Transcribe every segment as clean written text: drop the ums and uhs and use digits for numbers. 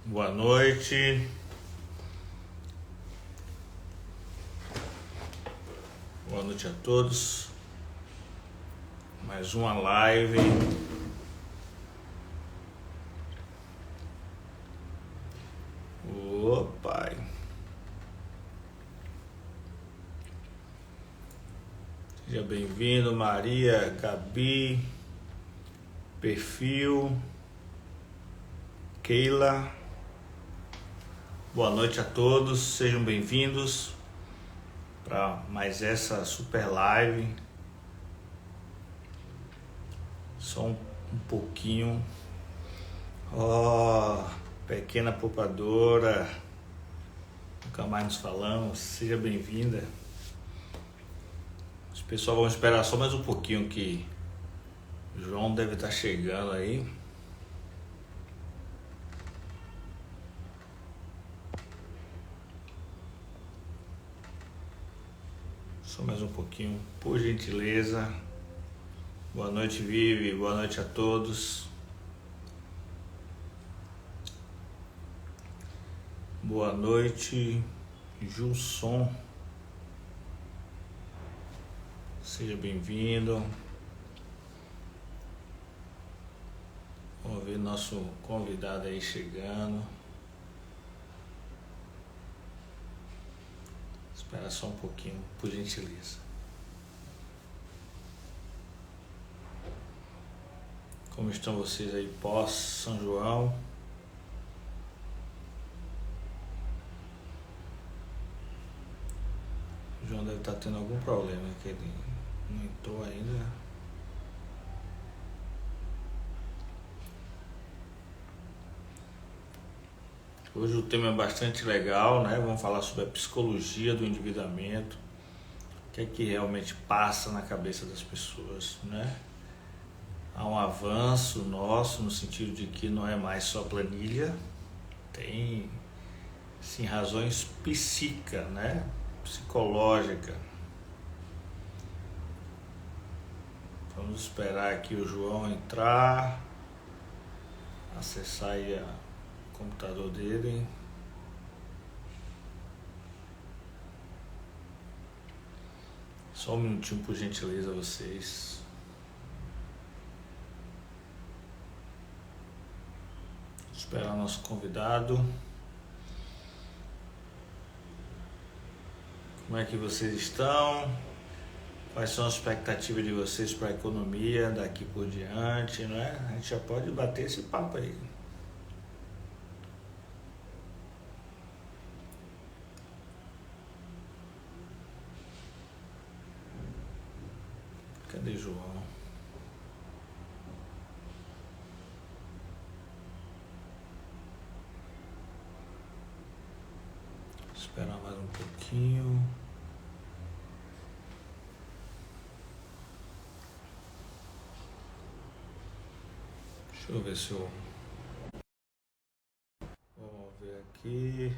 Boa noite. Boa noite a todos. Mais uma live. Ô, pai. Seja bem-vindo, Maria, Gabi, Perfil, Keila. Boa noite a todos. Sejam bem-vindos para mais essa super live. Só um pouquinho. Ó, pequena poupadora, nunca mais nos falamos. Seja bem-vinda. Os pessoal vão esperar só mais um pouquinho que o João deve estar chegando aí. Só mais um pouquinho, por gentileza. Boa noite, Vivi. Boa noite a todos. Boa noite, Gilson. Seja bem-vindo. Vamos ver nosso convidado aí chegando. Espera só um pouquinho, por gentileza. Como estão vocês aí pós São João? O João deve estar tendo algum problema, que ele não entrou ainda. Hoje o tema é bastante legal, né? Vamos falar sobre a psicologia do endividamento, o que é que realmente passa na cabeça das pessoas, né? Há um avanço nosso no sentido de que não é mais só planilha, tem sim razões psíquicas, né? Psicológica. Vamos esperar aqui o João entrar, acessar aí o computador dele. Só um minutinho, por gentileza, vocês. Esperar nosso convidado. Como é que vocês estão? Quais são as expectativas de vocês para a economia daqui por diante, não é? A gente já pode bater esse papo aí. Cadê João? Esperar mais um pouquinho. Deixa eu ver se eu... Vamos ver aqui.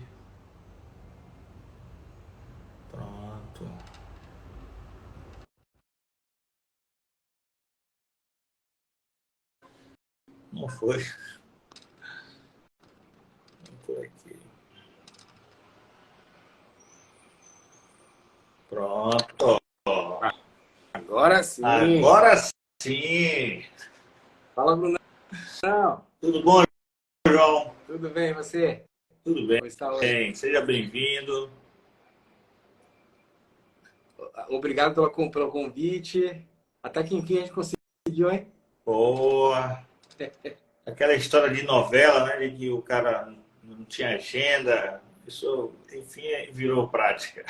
Pronto. Não foi. Não foi aqui. Pronto. Agora sim. Agora sim. Fala, Brunão. Tudo bom, João? Tudo bem, você? Tudo bem. Como está hoje? Seja bem-vindo. Obrigado pelo convite. Até que enfim a gente conseguiu, hein? Boa. Aquela história de novela, né? De que o cara não tinha agenda. Isso, enfim, virou prática.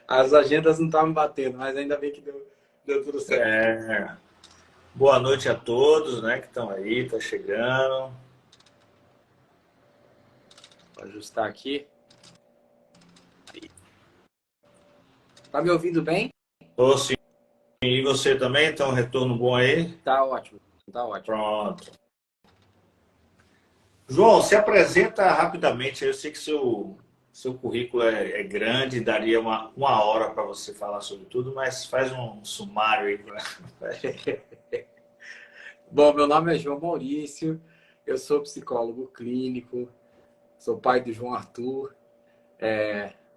As agendas não estavam batendo, mas ainda bem que deu tudo certo. Boa noite a todos, né? Que estão aí, estão chegando. Vou ajustar aqui. Tá me ouvindo bem? Tô sim. E você também? Então, um retorno bom aí? Tá ótimo, tá ótimo. Pronto. João, se apresenta rapidamente. Eu sei que seu currículo é grande, daria uma hora para você falar sobre tudo, mas faz um sumário aí. Bom, meu nome é João Maurício. Eu sou psicólogo clínico, sou pai do João Arthur,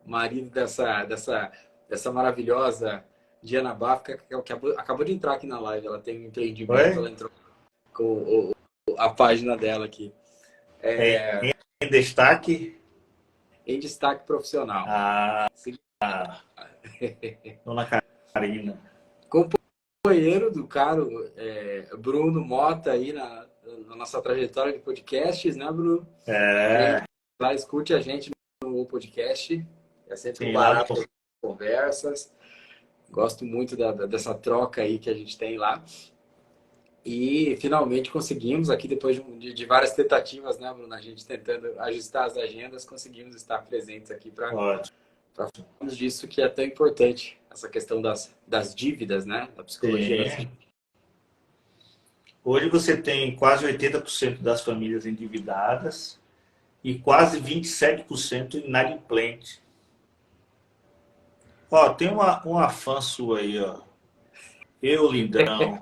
marido dessa maravilhosa Diana Bafka, que acabou de entrar aqui na live. Ela tem um empreendimento, Oi? ela entrou com a página dela aqui. Em destaque, Em destaque profissional. a dona Karina. Companheiro do caro Bruno Mota aí na nossa trajetória de podcasts, né, Bruno? É, Lá escute a gente no podcast. É sempre um sim, lá barato no... as conversas. Gosto muito dessa troca aí que a gente tem lá. E finalmente conseguimos, aqui depois de várias tentativas, né, Bruno? A gente tentando ajustar as agendas, conseguimos estar presentes aqui para Ótimo. falarmos disso que é tão importante, essa questão das dívidas, né? Da psicologia das Sim. dívidas. Hoje você tem quase 80% das famílias endividadas e quase 27% inadimplente. Ó, tem uma fã sua aí, ó. Eu, lindão.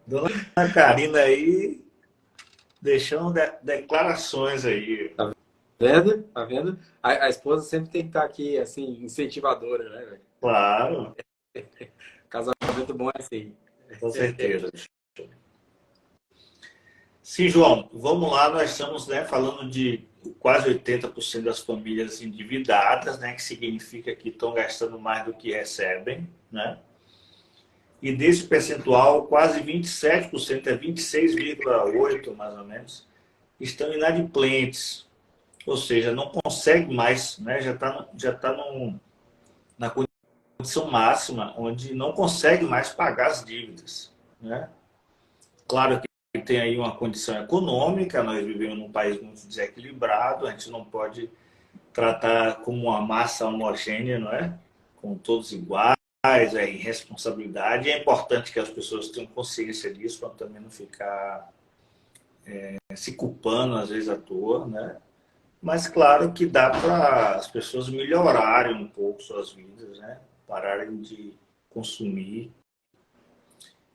Dona Karina aí deixando declarações aí. Vendo? Tá vendo? A esposa sempre tem que estar aqui, assim, incentivadora, né, velho? Claro, Casamento bom é assim. com certeza. Sim, João, vamos lá, nós estamos, né, falando de quase 80% das famílias endividadas, né, que significa que estão gastando mais do que recebem, né? E desse percentual, quase 27%, é 26,8% mais ou menos, estão inadimplentes, ou seja, não consegue mais, né, já tá na condição máxima, onde não consegue mais pagar as dívidas, né? Claro que tem aí uma condição econômica, nós vivemos num país muito desequilibrado, a gente não pode tratar como uma massa homogênea, não é? Com todos iguais, é irresponsabilidade. É importante que as pessoas tenham consciência disso, para também não ficar se culpando, às vezes, à toa, né? Mas claro que dá para as pessoas melhorarem um pouco suas vidas, né? Pararem de consumir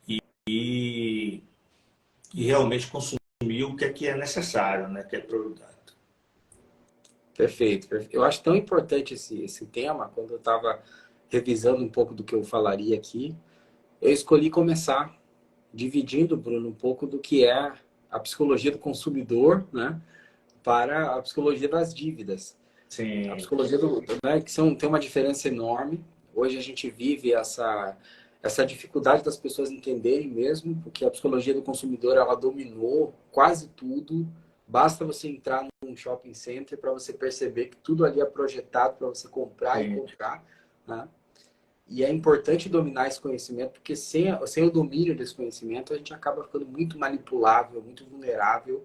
e, e realmente consumir o que é necessário, né? Que é prioridade. Perfeito, perfeito. Eu acho tão importante esse tema, quando eu estava revisando um pouco do que eu falaria aqui, eu escolhi começar dividindo, Bruno, um pouco do que é a psicologia do consumidor, né, para a psicologia das dívidas. A Sim, psicologia né, tem uma diferença enorme. Hoje a gente vive essa dificuldade das pessoas entenderem mesmo, porque a psicologia do consumidor ela dominou quase tudo. Basta você entrar num shopping center para você perceber que tudo ali é projetado para você comprar e sim. comprar, né? E é importante dominar esse conhecimento, porque sem o domínio desse conhecimento, a gente acaba ficando muito manipulável, muito vulnerável.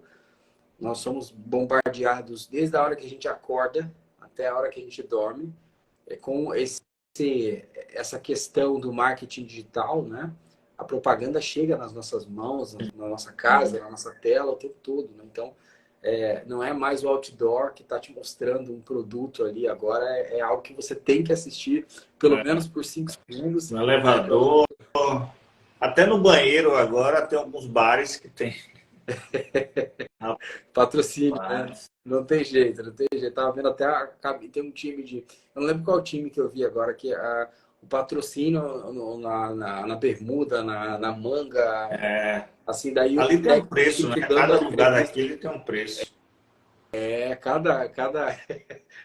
Nós somos bombardeados desde a hora que a gente acorda até a hora que a gente dorme, com essa questão do marketing digital, né? A propaganda chega nas nossas mãos, na nossa casa, na nossa tela, o tempo todo, né? Então, não é mais o outdoor que está te mostrando um produto ali. Agora é algo que você tem que assistir, pelo menos por 5 segundos, No né? elevador, até no banheiro agora tem alguns bares que tem. Patrocínio, né? Rapaz, Não tem jeito, não tem jeito. Tava vendo até tem um time de. Eu não lembro qual time que eu vi agora, que o patrocínio na bermuda, na manga, assim, daí o ali tem um preço, né? técnico dando Cada a lugar entrevista. daquele tem um preço.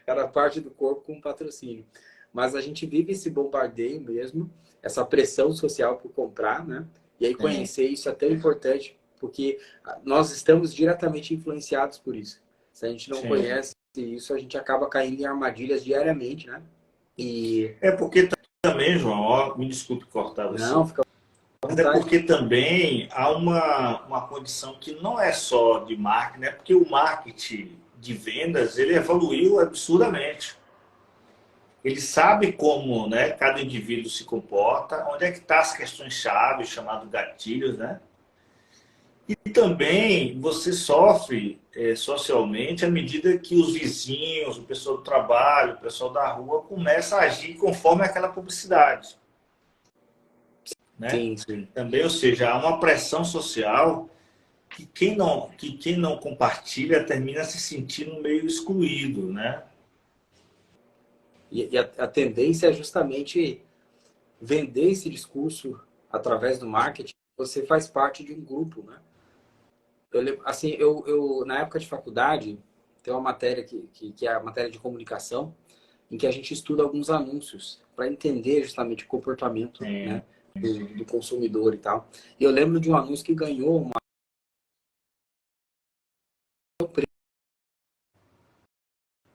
Cada parte do corpo com um patrocínio. Mas a gente vive esse bombardeio mesmo, essa pressão social por comprar, né? E aí Sim, conhecer isso é tão importante, porque nós estamos diretamente influenciados por isso. Se a gente não sim. conhece isso, a gente acaba caindo em armadilhas diariamente, né? E É porque também, João, ó, me desculpe cortar não, você, fica à mas é vontade. porque também há uma condição que não é só de marketing, né? Porque o marketing de vendas, ele evoluiu absurdamente. Ele sabe como, né, cada indivíduo se comporta, onde é que estão as questões-chave, chamados gatilhos, né? E também você sofre socialmente à medida que os vizinhos, o pessoal do trabalho, o pessoal da rua começa a agir conforme aquela publicidade, né? Sim, sim. Também, ou seja, há uma pressão social que quem não compartilha termina se sentindo meio excluído, né? E a tendência é justamente vender esse discurso através do marketing. Você faz parte de um grupo, né? Assim, na época de faculdade, tem uma matéria que é a matéria de comunicação, em que a gente estuda alguns anúncios para entender justamente o comportamento, Sim, né, do consumidor e tal. E eu lembro de um anúncio que ganhou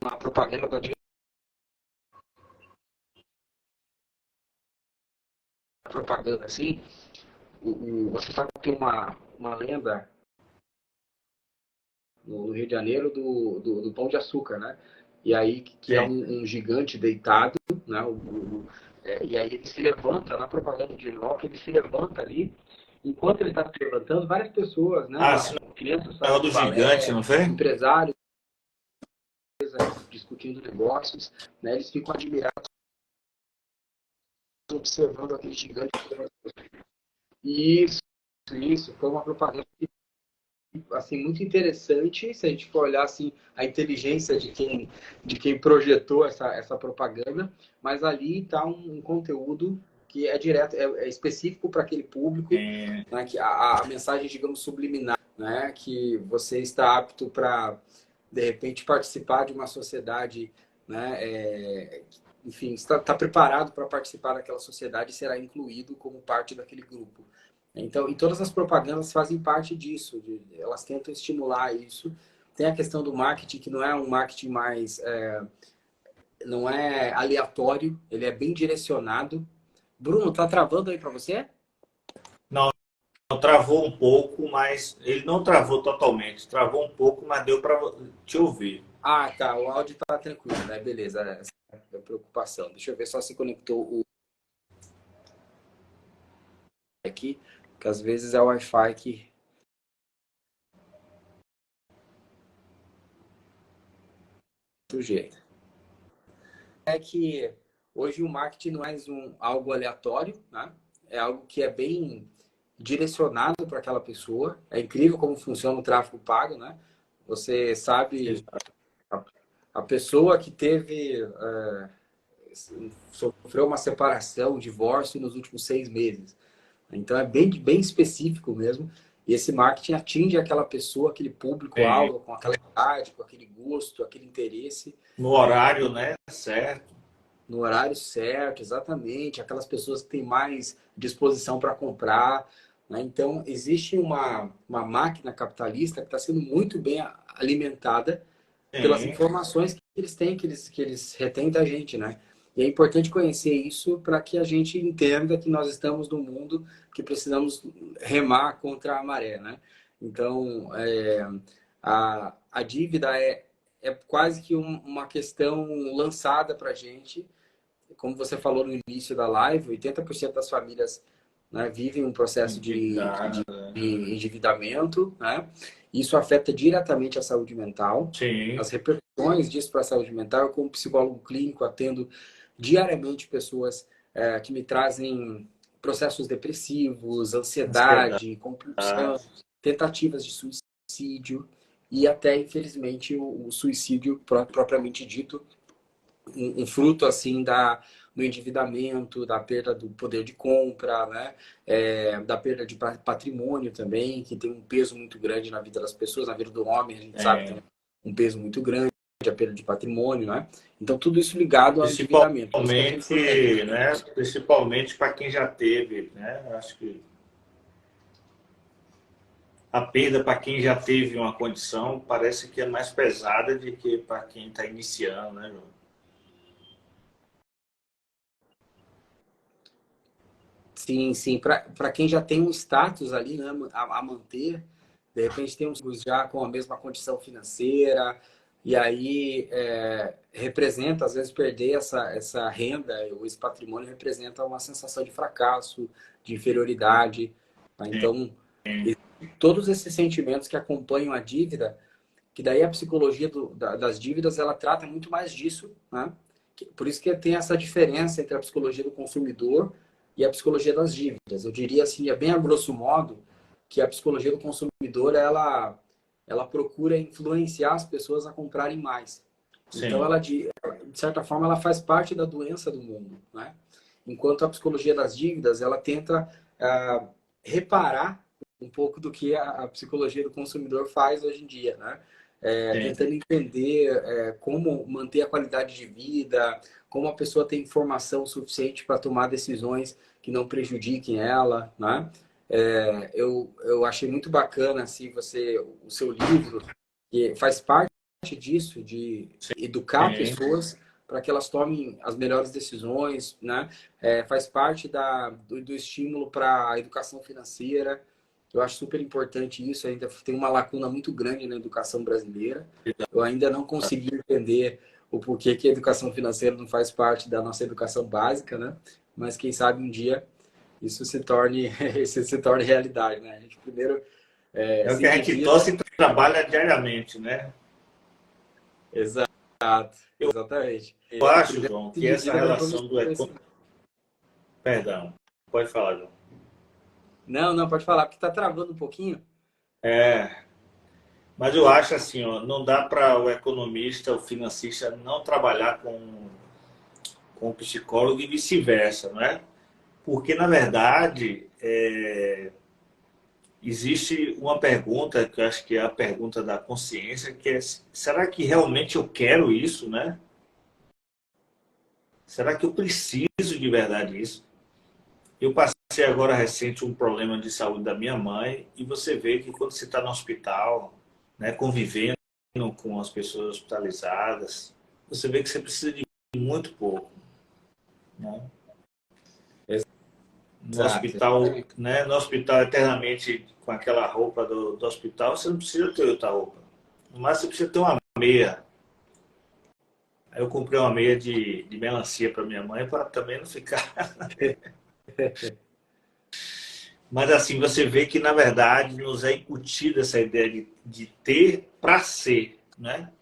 uma propaganda da propaganda assim. Você sabe que tem uma lenda no Rio de Janeiro do Pão de Açúcar, né? E aí que é sim. um gigante deitado, né? E aí ele se levanta na propaganda de Loki, ele se levanta ali. Enquanto ele está se levantando, várias pessoas, né? Ah, se Crianças não é o fazendo do gigante, balé, não foi? empresários discutindo negócios, né? Eles ficam admirados observando aquele gigante. Isso foi uma propaganda assim muito interessante se a gente for olhar assim a inteligência de quem projetou essa propaganda, mas ali está um conteúdo que é direto, é específico para aquele público, Sim. né, que a mensagem, digamos, subliminar, né, que você está apto para de repente participar de uma sociedade, né, enfim, está preparado para participar daquela sociedade e será incluído como parte daquele grupo. Então, e todas as propagandas fazem parte disso, elas tentam estimular isso. Tem a questão do marketing, que não é um marketing mais, não é aleatório, ele é bem direcionado. Bruno, tá travando aí para você? Não, travou um pouco, mas ele não travou totalmente. Travou um pouco, mas deu para te ouvir. Ah, tá, o áudio tá tranquilo, né? Beleza, essa é a preocupação. Deixa eu ver só se conectou o aqui, que às vezes é o Wi-Fi que do jeito. É que hoje o marketing não é mais algo aleatório, né? É algo que é bem direcionado para aquela pessoa. É incrível como funciona o tráfego pago, né? Você sabe, a, a pessoa que teve, sofreu uma separação, um divórcio nos últimos 6 meses. Então é bem específico mesmo. E esse marketing atinge aquela pessoa, aquele Sim. público-alvo, com aquela idade, com aquele gosto, aquele interesse. No horário, né? Certo. No horário certo, exatamente, aquelas pessoas que têm mais disposição para comprar. Né? Então, existe uma máquina capitalista que está sendo muito bem alimentada pelas Sim. informações que eles têm, que eles retêm da gente, né? E é importante conhecer isso para que a gente entenda que nós estamos num mundo que precisamos remar contra a maré, né? Então, a dívida é quase que uma questão lançada para a gente. Como você falou no início da live, 80% das famílias, né, vivem um processo Endividada. de endividamento, né? Isso afeta diretamente a saúde mental. Sim. As repercussões disso para a saúde mental, eu, como psicólogo clínico, atendo diariamente pessoas que me trazem processos depressivos, Ansiedade. ansiedade, compulsão, tentativas de suicídio e até, infelizmente, o suicídio propriamente dito, um fruto assim do endividamento, da perda do poder de compra, né? Da perda de patrimônio também, que tem um peso muito grande na vida das pessoas, na vida do homem, a gente sabe que tem um peso muito grande, a perda de patrimônio, né? Então, tudo isso ligado ao endividamento. Por isso que a gente protege. Principalmente, né? Principalmente para quem já teve, né? Acho que a perda para quem já teve uma condição parece que é mais pesada do que para quem está iniciando, né, João? Sim, sim. Para quem já tem um status ali, né, a manter, de repente tem uns já com a mesma condição financeira, e aí representa, às vezes, perder essa renda ou esse patrimônio representa uma sensação de fracasso, de inferioridade. Tá? Então, todos esses sentimentos que acompanham a dívida, que daí a psicologia das dívidas, ela trata muito mais disso, né? Por isso que tem essa diferença entre a psicologia do consumidor e a psicologia das dívidas. Eu diria assim, é bem a grosso modo, que a psicologia do consumidor, ela procura influenciar as pessoas a comprarem mais. Então, Sim. ela, de certa forma, ela faz parte da doença do mundo, né? Enquanto a psicologia das dívidas, ela tenta reparar um pouco do que a psicologia do consumidor faz hoje em dia, né? Sim. Tentando entender como manter a qualidade de vida, como a pessoa tem informação suficiente para tomar decisões que não prejudiquem ela, né? Eu achei muito bacana assim, o seu livro, que faz parte disso, de educar Sim. pessoas para que elas tomem as melhores decisões, né? Faz parte do estímulo para a educação financeira. Eu acho super importante isso. Ainda tem uma lacuna muito grande na educação brasileira. Eu ainda não consegui entender o porquê que a educação financeira não faz parte da nossa educação básica, né? Mas quem sabe um dia isso se torne, isso se torne realidade, né? A gente primeiro É o se que a gente educa. torce e trabalha diariamente, né? Exato, exatamente. Eu acho, Primeiro João, se que essa divida para produzir relação do conhecimento. Perdão, pode falar, João. Não, não, pode falar, porque está travando um pouquinho. É, mas eu acho assim, ó, não dá para o economista, o financista não trabalhar com o psicólogo e vice-versa, não é? Porque, na verdade, existe uma pergunta, que eu acho que é a pergunta da consciência, que é, será que realmente eu quero isso, né? Será que eu preciso de verdade isso? Eu passei agora recente um problema de saúde da minha mãe e você vê que quando você está no hospital, né, convivendo com as pessoas hospitalizadas, você vê que você precisa de muito pouco, né? No Exato. hospital, né, no hospital eternamente com aquela roupa do hospital, você não precisa ter outra roupa. Mas você precisa ter uma meia. Aí eu comprei uma meia de melancia para minha mãe para também não ficar. Mas assim, você vê que na verdade nos é incutida essa ideia de ter para ser, né?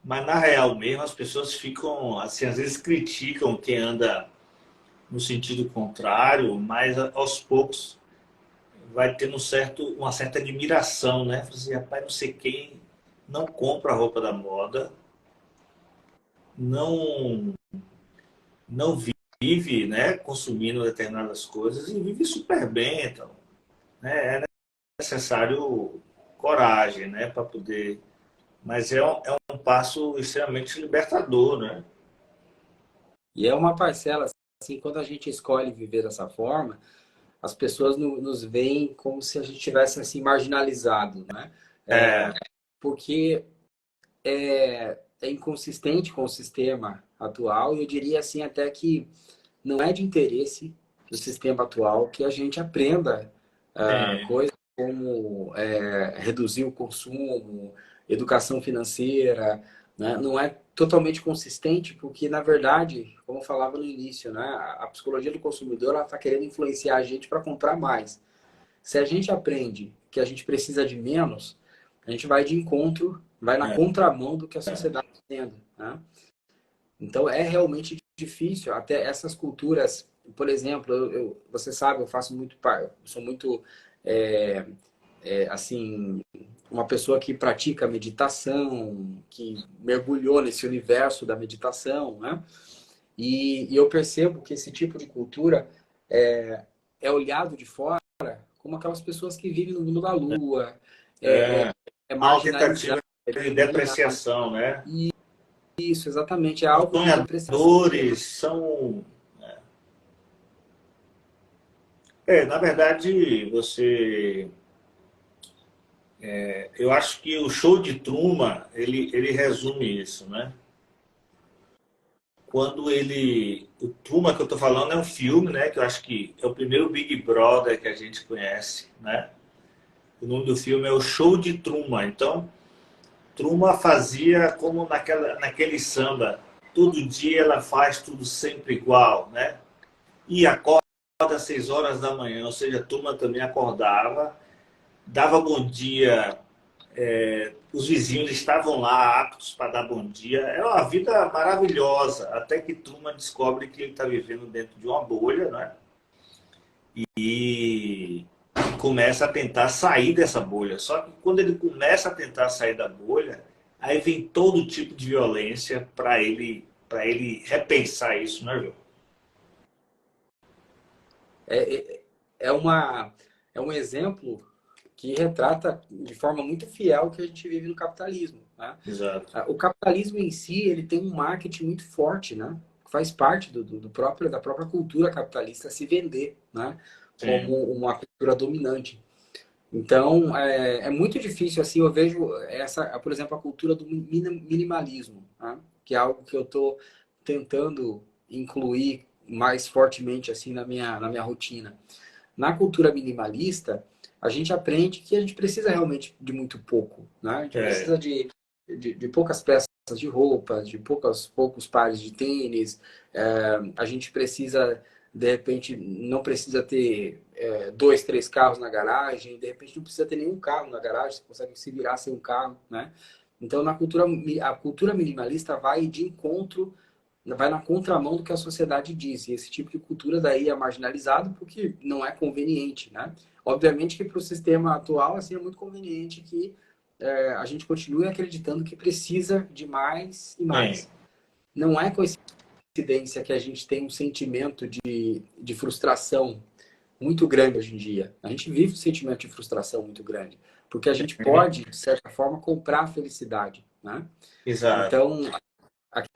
Mas na real mesmo as pessoas ficam, assim, às vezes criticam quem anda no sentido contrário, mas aos poucos vai tendo uma certa admiração, né? Assim, rapaz, não sei quem não compra a roupa da moda, não não vive, né, consumindo determinadas coisas e vive super bem, então, né? É necessário coragem, né, para poder. Mas é um passo extremamente libertador, né? E é uma parcela, assim, quando a gente escolhe viver dessa forma, as pessoas nos veem como se a gente tivesse, assim, marginalizado, né? É, Porque é inconsistente com o sistema atual e eu diria, assim, até que não é de interesse do sistema atual que a gente aprenda é, coisas como reduzir o consumo, educação financeira, né? Não é totalmente consistente porque, na verdade, como eu falava no início, né? A psicologia do consumidor está querendo influenciar a gente para comprar mais. Se a gente aprende que a gente precisa de menos, a gente vai de encontro, vai na contramão do que a sociedade está tendo, né? Então é realmente difícil, até essas culturas, por exemplo, você sabe, eu faço muito, sou muito, é, assim, uma pessoa que pratica meditação, que mergulhou nesse universo da meditação, né? E eu percebo que esse tipo de cultura é olhado de fora como aquelas pessoas que vivem no mundo da lua, é, é, é há uma tentativa marginalizado, é de discriminado. depreciação, né? Isso, exatamente, é São algo de depreciação. sonhadores, são. Na verdade, eu acho que o show de Truman, ele resume isso, né? Quando o Truman que eu estou falando é um filme, né? Que eu acho que é o primeiro Big Brother que a gente conhece, né? O nome do filme é O Show de Truman. Então, Truman fazia como naquele samba. Todo dia ela faz tudo sempre igual, né? E acorda às 6 horas da manhã, ou seja, Truman também acordava, dava bom dia, os vizinhos estavam lá aptos para dar bom dia. Era uma vida maravilhosa, até que Truman descobre que ele está vivendo dentro de uma bolha, né? E começa a tentar sair dessa bolha. Só que quando ele começa a tentar sair da bolha, aí vem todo tipo de violência para ele repensar isso, né, João? É, é, é uma, é um exemplo que retrata de forma muito fiel o que a gente vive no capitalismo, né? Exato. O capitalismo em si, ele tem um marketing muito forte, né? Faz parte da própria cultura capitalista se vender, né? Sim. Como uma cultura dominante. Então, é muito difícil, assim, eu vejo essa, por exemplo, a cultura do minimalismo, né? Que é algo que eu estou tentando incluir mais fortemente, assim, na minha rotina. Na cultura minimalista, a gente aprende que a gente precisa realmente de muito pouco, né? A gente É, precisa de poucas peças de roupa, de poucos pares de tênis. A gente precisa, de repente, não precisa ter dois, três carros na garagem. De repente, não precisa ter nenhum carro na garagem. Você consegue se virar sem um carro, né? Então, a cultura minimalista vai de encontro, vai na contramão do que a sociedade diz. E esse tipo de cultura daí é marginalizado porque não é conveniente, né? Obviamente que para o sistema atual, assim, é muito conveniente que a gente continue acreditando que precisa de mais e sim. mais. Não é coincidência que a gente tem um sentimento de frustração muito grande hoje em dia. A gente vive um sentimento de frustração muito grande, porque a gente pode, de certa forma, comprar a felicidade, né? Exato. Então, aqui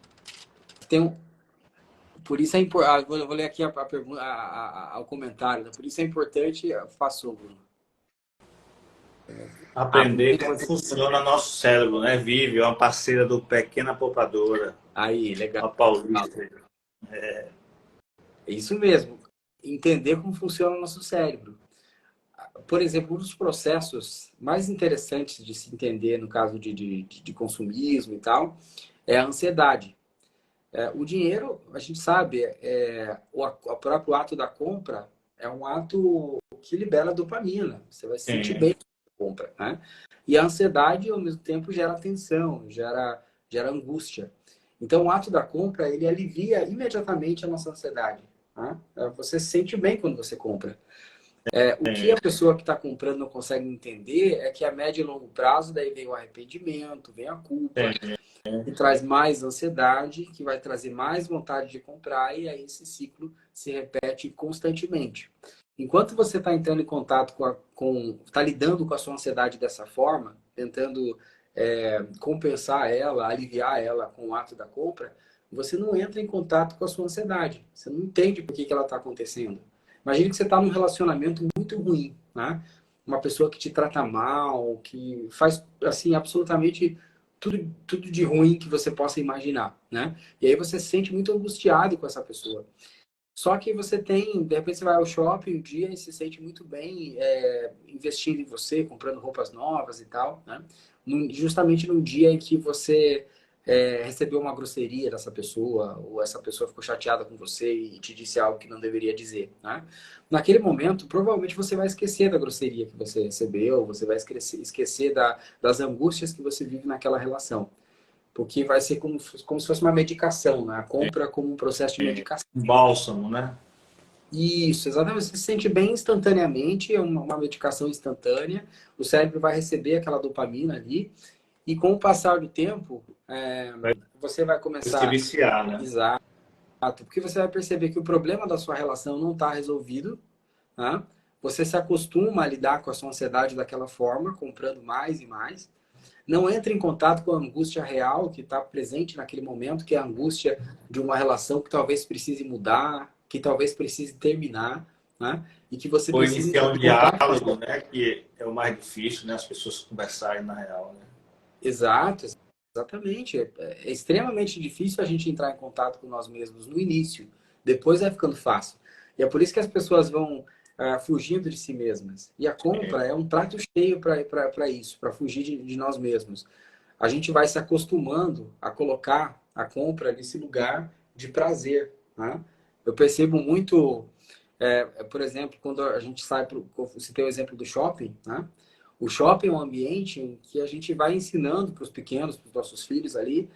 tem um, por isso é importante. Vou ler aqui a pergunta, o comentário. Né? Por isso é importante. Passou, Bruno. Aprender como Por funciona nosso cérebro, né? Vive, é uma parceira do Pequena Poupadora, aí, legal. a Paulista. É isso mesmo. Entender como funciona o nosso cérebro. Por exemplo, um dos processos mais interessantes de se entender no caso de consumismo e tal é a ansiedade. O dinheiro, a gente sabe, o próprio ato da compra é um ato que libera dopamina. Você vai se sentir Sim, bem com a compra, né? E a ansiedade, ao mesmo tempo, gera tensão, gera angústia. Então, o ato da compra, ele alivia imediatamente a nossa ansiedade. Né? Você se sente bem quando você compra. O que sim, a pessoa que está comprando não consegue entender é que a médio e longo prazo, daí vem o arrependimento, vem a culpa, sim. que traz mais ansiedade, que vai trazer mais vontade de comprar, e aí esse ciclo se repete constantemente. Enquanto você está entrando em contato está lidando com a sua ansiedade dessa forma, tentando compensar ela, aliviar ela com o ato da compra, você não entra em contato com a sua ansiedade. Você não entende por que ela está acontecendo. Imagine que você está num relacionamento muito ruim, né? Uma pessoa que te trata mal, que faz assim absolutamente tudo de ruim que você possa imaginar, né? E aí você se sente muito angustiado com essa pessoa. Só que você tem, de repente você vai ao shopping um dia e se sente muito bem investindo em você, comprando roupas novas e tal, né? Justamente num dia em que você recebeu uma grosseria dessa pessoa, ou essa pessoa ficou chateada com você e te disse algo que não deveria dizer, né? Naquele momento, provavelmente você vai esquecer da grosseria que você recebeu, você vai esquecer das angústias que você vive naquela relação. Porque vai ser como se fosse uma medicação, né? A compra como um processo de medicação. Um bálsamo, né? Isso, exatamente. Você se sente bem instantaneamente, é uma medicação instantânea. O cérebro vai receber aquela dopamina ali. E com o passar do tempo, Vai você vai se começar. viciar, né? Exato. Porque você vai perceber que o problema da sua relação não está resolvido. Né? Você se acostuma a lidar com a sua ansiedade daquela forma, comprando mais e mais. Não entra em contato com a angústia real que está presente naquele momento, que é a angústia de uma relação que talvez precise mudar, que talvez precise terminar, né? E que você Ou precisa entrar iniciar um em contato com diálogo, isso. né? Que é o mais difícil, né? As pessoas conversarem na real, né? Exato, exatamente. É extremamente difícil a gente entrar em contato com nós mesmos no início. Depois vai ficando fácil. E é por isso que as pessoas vão fugindo de si mesmas. E a compra é um prato cheio para isso, para fugir de nós mesmos. A gente vai se acostumando a colocar a compra nesse lugar de prazer. Né? Eu percebo muito, por exemplo, quando a gente sai para você tem o exemplo do shopping, né? O shopping é um ambiente em que a gente vai ensinando para os pequenos, para os nossos filhos ali,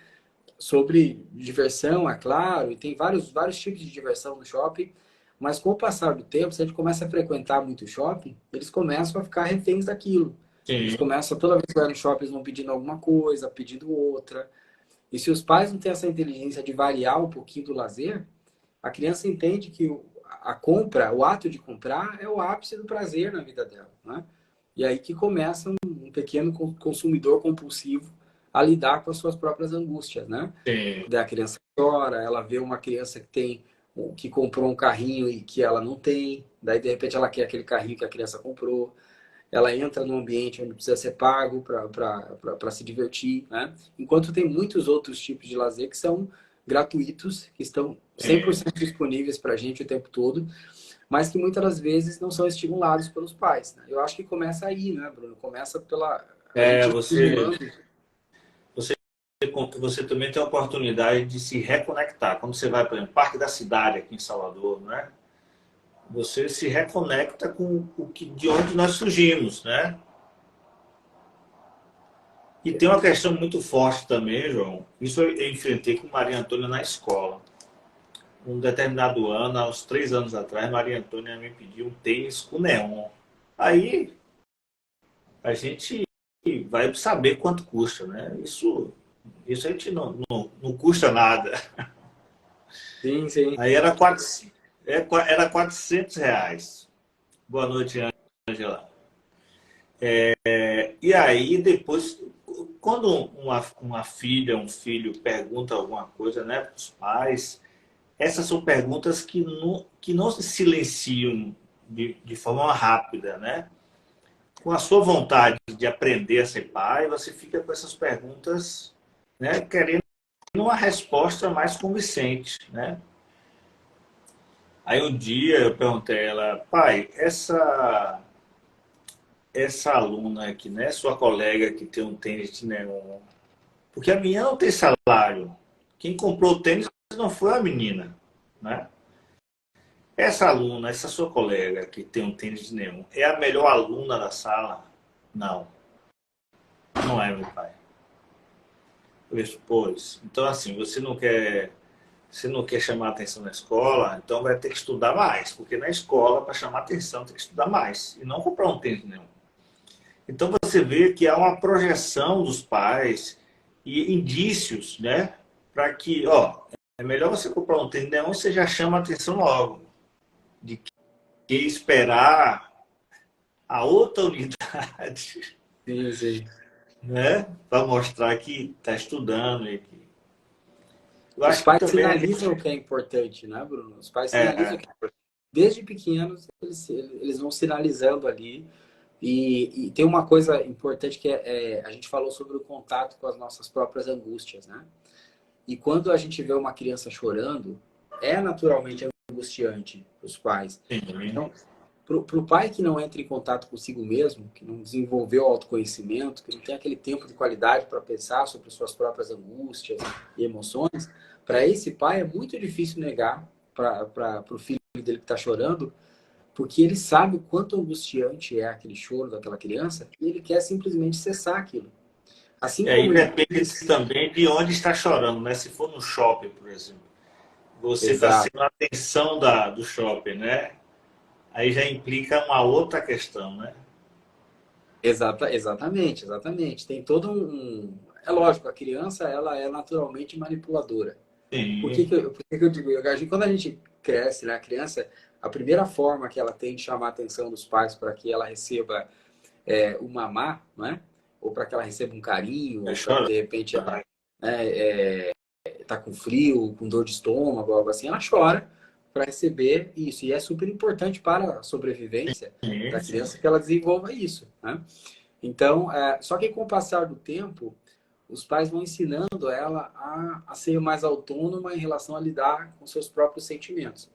sobre diversão, é claro, e tem vários tipos de diversão no shopping, Mas com o passar do tempo, se a gente começa a frequentar muito shopping, eles começam a ficar reféns daquilo. Eles Sim. começam, toda vez que vai no shopping, eles vão pedindo alguma coisa, pedindo outra. E se os pais não têm essa inteligência de variar um pouquinho do lazer, a criança entende que a compra, o ato de comprar, é o ápice do prazer na vida dela, né? E aí que começa um pequeno consumidor compulsivo a lidar com as suas próprias angústias, né? Sim. Daí a criança chora, ela vê uma criança que comprou um carrinho e que ela não tem, daí de repente ela quer aquele carrinho que a criança comprou, ela entra num ambiente onde precisa ser pago para se divertir, né? Enquanto tem muitos outros tipos de lazer que são gratuitos, que estão Sim. 100% disponíveis para a gente o tempo todo, mas que muitas das vezes não são estimulados pelos pais, né? Eu acho que começa aí, né, Bruno? Começa pela a É, gente você, estimulando. você, você também tem a oportunidade de se reconectar. Quando você vai, por exemplo, Parque da Cidade aqui em Salvador, né? Você se reconecta com o que, de onde nós surgimos, né? E tem uma questão muito forte também, João. Isso eu enfrentei com Maria Antônia na escola. Um determinado ano, há uns 3 anos atrás, Maria Antônia me pediu um tênis com neon. Aí a gente vai saber quanto custa, né? Isso a gente não custa nada. Sim, sim. Aí era R$ 400. Boa noite, Angela. E aí depois, quando uma filha, um filho pergunta alguma coisa, né, para os pais, essas são perguntas que não se silenciam de forma rápida, né? Com a sua vontade de aprender a ser pai, você fica com essas perguntas, né, querendo uma resposta mais convincente, né? Aí um dia eu perguntei a ela, pai, essa aluna aqui, né, sua colega que tem um tênis de neon, porque a menina não tem salário. Quem comprou o tênis não foi a menina, né? Essa aluna, essa sua colega que tem um tênis de neon, é a melhor aluna da sala? Não, não é, meu pai. Eu disse, pois, então assim, você não quer chamar atenção na escola, então vai ter que estudar mais, porque na escola, para chamar atenção, tem que estudar mais, e não comprar um tênis nenhum. Então você vê que há uma projeção dos pais e indícios, né, para que, ó, é melhor você comprar um tênis neon, você já chama atenção logo, de que esperar a outra unidade, Sim, sim. né, para mostrar que está estudando. Eu Os acho que pais também a sinalizam o gente. que é importante, né, Bruno? Os pais sinalizam o É, que é importante. Desde pequenos, eles vão sinalizando ali. E tem uma coisa importante que a gente falou sobre o contato com as nossas próprias angústias, né? E quando a gente vê uma criança chorando, é naturalmente angustiante para os pais. sim, Então, para o pai que não entra em contato consigo mesmo, que não desenvolveu autoconhecimento, que não tem aquele tempo de qualidade para pensar sobre suas próprias angústias e emoções, para esse pai é muito difícil negar para o filho dele que está chorando, porque ele sabe o quanto angustiante é aquele choro daquela criança e ele quer simplesmente cessar aquilo. Assim e aí como ele depende diz, também de onde está chorando, né? Se for no shopping, por exemplo, você está exato, sendo a atenção do shopping, né? Aí já implica uma outra questão, né? exatamente. Tem todo É lógico, a criança ela é naturalmente manipuladora. Sim, Por que que eu digo? Quando a gente cresce, né, a criança, a primeira forma que ela tem de chamar a atenção dos pais para que ela receba o mamar, não é? Ou para que ela receba um carinho, é ou para que chora. de repente ela tá com frio, com dor de estômago, algo assim, ela chora para receber isso. E é super importante para a sobrevivência Sim, da sim. criança que ela desenvolva isso, né? Então, só que com o passar do tempo, os pais vão ensinando ela a ser mais autônoma em relação a lidar com seus próprios sentimentos.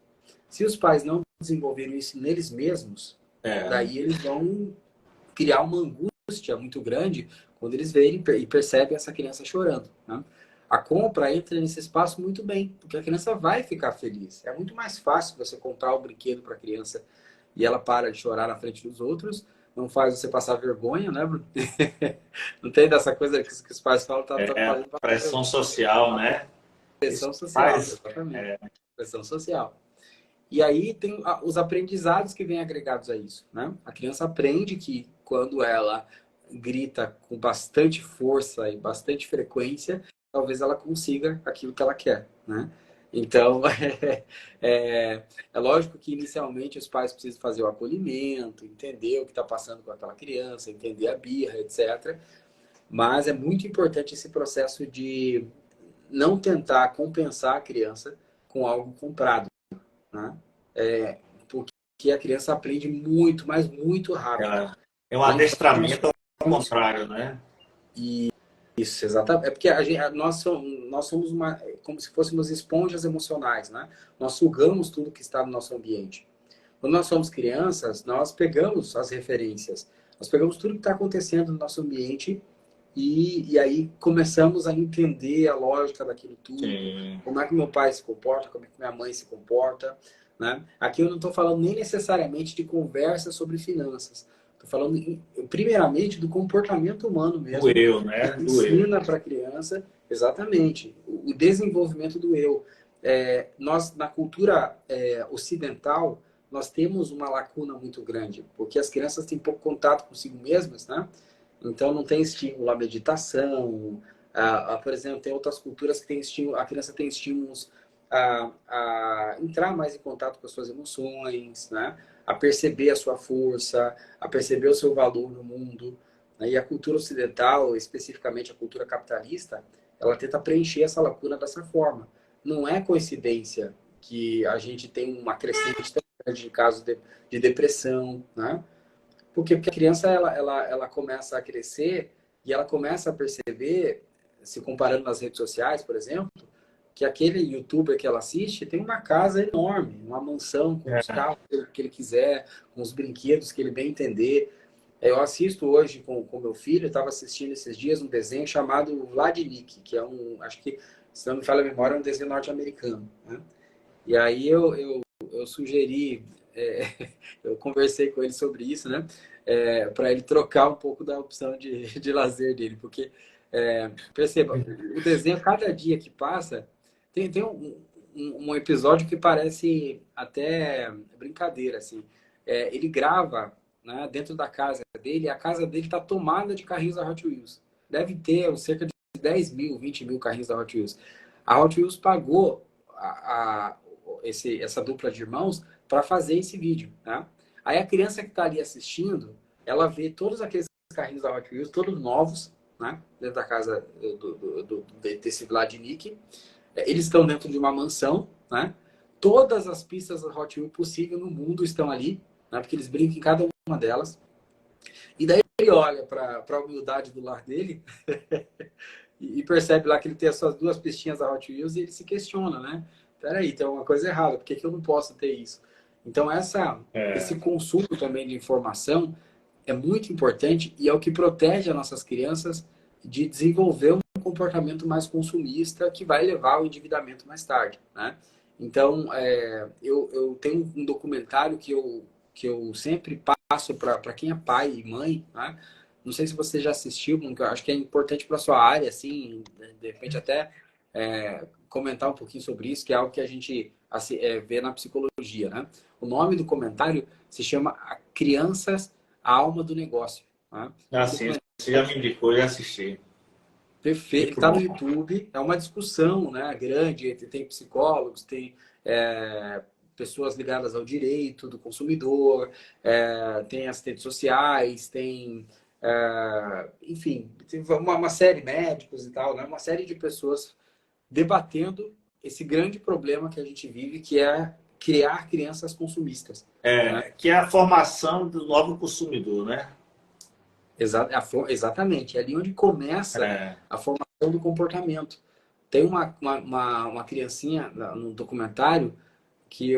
Se os pais não desenvolveram isso neles mesmos, É. daí eles vão criar uma angústia muito grande quando eles veem e percebem essa criança chorando, né? A compra entra nesse espaço muito bem, porque a criança vai ficar feliz. É muito mais fácil você comprar o brinquedo para a criança e ela para de chorar na frente dos outros, não faz você passar vergonha, né, Bruno? Não tem dessa coisa que os pais falam, tá É a fazendo passar pressão vergonha. social, né? Isso Pressão social, faz. exatamente. É, Pressão social. E aí tem os aprendizados que vêm agregados a isso, né? A criança aprende que quando ela grita com bastante força e bastante frequência, talvez ela consiga aquilo que ela quer, né? Então, é lógico que inicialmente os pais precisam fazer o acolhimento, entender o que está passando com aquela criança, entender a birra, etc. Mas é muito importante esse processo de não tentar compensar a criança com algo comprado, né? Porque a criança aprende muito, mas muito rápido. É um Na infância, adestramento ao contrário, né? isso, exatamente. É porque nós somos como se fôssemos esponjas emocionais, né? Nós sugamos tudo que está no nosso ambiente. Quando nós somos crianças, nós pegamos as referências, nós pegamos tudo que está acontecendo no nosso ambiente e aí começamos a entender a lógica daquilo tudo, Sim. como é que meu pai se comporta, como é que minha mãe se comporta, né? Aqui eu não estou falando nem necessariamente de conversa sobre finanças. Estou falando, primeiramente, do comportamento humano Do mesmo, eu, que né? Do eu. ensina para a criança, exatamente, o desenvolvimento do eu. Nós, na cultura ocidental, nós temos uma lacuna muito grande, porque as crianças têm pouco contato consigo mesmas, né? Então, não tem estímulo à meditação. Por exemplo, tem outras culturas que tem estímulo, a criança tem estímulos a entrar mais em contato com as suas emoções, né? A perceber a sua força, a perceber o seu valor no mundo. Né? E a cultura ocidental, especificamente a cultura capitalista, ela tenta preencher essa lacuna dessa forma. Não é coincidência que a gente tem uma crescente tão grande de casos de depressão, né? Porque a criança ela começa a crescer e ela começa a perceber, se comparando nas redes sociais, por exemplo, que aquele youtuber que ela assiste tem uma casa enorme, uma mansão com os carros que ele quiser, com os brinquedos que ele bem entender. Eu assisto hoje com meu filho, eu estava assistindo esses dias um desenho chamado Vladimir, que é acho que, se não me falha a memória, é um desenho norte-americano, né? E aí eu sugeri, eu conversei com ele sobre isso, né? Para ele trocar um pouco da opção de lazer dele, porque perceba, o desenho, cada dia que passa, tem um episódio que parece até brincadeira, assim. Ele grava, né, dentro da casa dele, e a casa dele está tomada de carrinhos da Hot Wheels. Deve ter cerca de 10 mil, 20 mil carrinhos da Hot Wheels. A Hot Wheels pagou essa dupla de irmãos para fazer esse vídeo, né? Aí a criança que está ali assistindo, ela vê todos aqueles carrinhos da Hot Wheels, todos novos, né? Dentro da casa desse Vladimir. Eles estão dentro de uma mansão, né? Todas as pistas da Hot Wheels possível no mundo estão ali, né? Porque eles brincam em cada uma delas. E daí ele olha para a humildade do lar dele e percebe lá que ele tem as suas duas pistinhas da Hot Wheels e ele se questiona, né? Peraí, tem uma coisa errada, por que eu não posso ter isso? Então, esse consumo também de informação é muito importante e é o que protege as nossas crianças de desenvolver um comportamento mais consumista que vai levar ao endividamento mais tarde, né? Então, eu tenho um documentário que eu sempre passo para quem é pai e mãe, né? Não sei se você já assistiu, porque eu acho que é importante para sua área, assim, de repente até comentar um pouquinho sobre isso, que é algo que a gente vê na psicologia, né? O nome do comentário se chama Crianças, a Alma do Negócio. Né? Sim, você já me indicou, já assisti. Perfeito. Ele está no YouTube, é uma discussão, né, grande, tem psicólogos, tem pessoas ligadas ao direito do consumidor, tem assistentes sociais, tem, enfim, tem uma série de médicos e tal, né, uma série de pessoas debatendo esse grande problema que a gente vive, que é criar crianças consumistas. Né? Que é a formação do novo consumidor, né? Exatamente, é ali onde começa a formação do comportamento. Tem uma criancinha no documentário que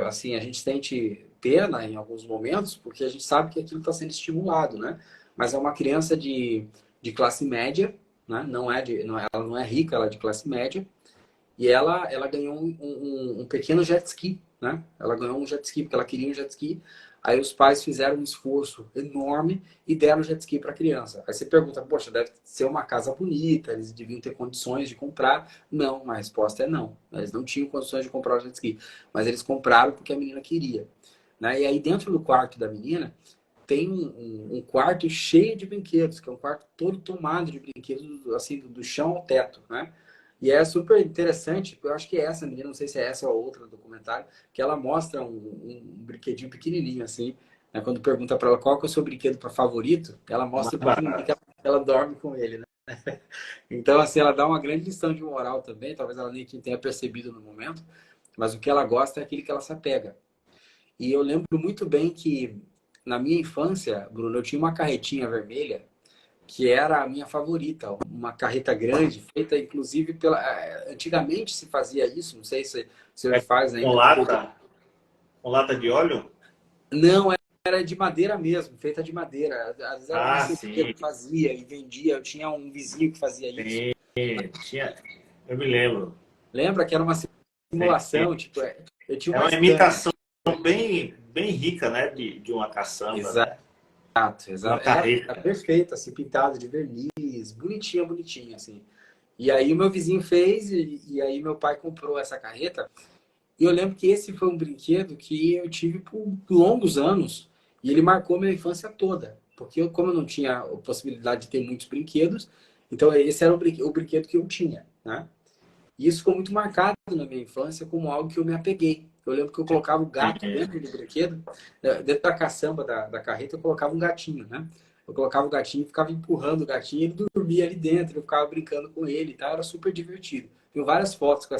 assim, a gente sente pena em alguns momentos, porque a gente sabe que aquilo está sendo estimulado, né? Mas é uma criança de classe média, né? Ela não é rica, ela é de classe média, e ela ganhou um pequeno jet ski, né? Ela ganhou um jet ski, porque ela queria um jet ski. Aí os pais fizeram um esforço enorme e deram jet ski para a criança. Aí você pergunta, poxa, deve ser uma casa bonita, eles deviam ter condições de comprar. Não, a resposta é não. Eles não tinham condições de comprar o jet ski, mas eles compraram porque a menina queria. Né? E aí dentro do quarto da menina tem um quarto cheio de brinquedos, que é um quarto todo tomado de brinquedos, assim, do chão ao teto, né? E é super interessante, eu acho que é essa menina, não sei se é essa ou outra do documentário, que ela mostra um brinquedinho pequenininho, assim, né? Quando pergunta para ela qual que é o seu brinquedo favorito, ela mostra o pequenininho que ela dorme com ele, né? Então, assim, ela dá uma grande lição de moral também, talvez ela nem tenha percebido no momento, mas o que ela gosta é aquilo que ela se apega. E eu lembro muito bem que na minha infância, Bruno, eu tinha uma carretinha vermelha que era a minha favorita, uma carreta grande, feita inclusive pela. Antigamente se fazia isso, não sei se hoje É faz com ainda. lata? Com lata de óleo? Não, era de madeira mesmo, feita de madeira. Às vezes era um Ah, marceneiro sim. que fazia e vendia. Eu tinha um vizinho que fazia isso. Sim. Tinha, eu me lembro. Lembra que era uma Sim. simulação? Tipo, eu tinha É uma uma Scania. imitação bem rica, né? De uma caçamba, Exato, né? De uma exato. Era carreta. perfeita, assim, pintada de verniz, bonitinha, bonitinha, assim. E aí o meu vizinho fez, e aí meu pai comprou essa carreta. E eu lembro que esse foi um brinquedo que eu tive por longos anos, e ele marcou minha infância toda. Porque eu, como eu não tinha a possibilidade de ter muitos brinquedos, então esse era o brinquedo que eu tinha, né? E isso ficou muito marcado na minha infância como algo que eu me apeguei. Eu lembro que eu colocava o gato Sim. dentro do brinquedo, dentro da caçamba da carreta, eu colocava um gatinho, né? Eu colocava o gatinho, ficava empurrando o gatinho, ele dormia ali dentro, eu ficava brincando com ele e tal, era super divertido. Tenho várias fotos com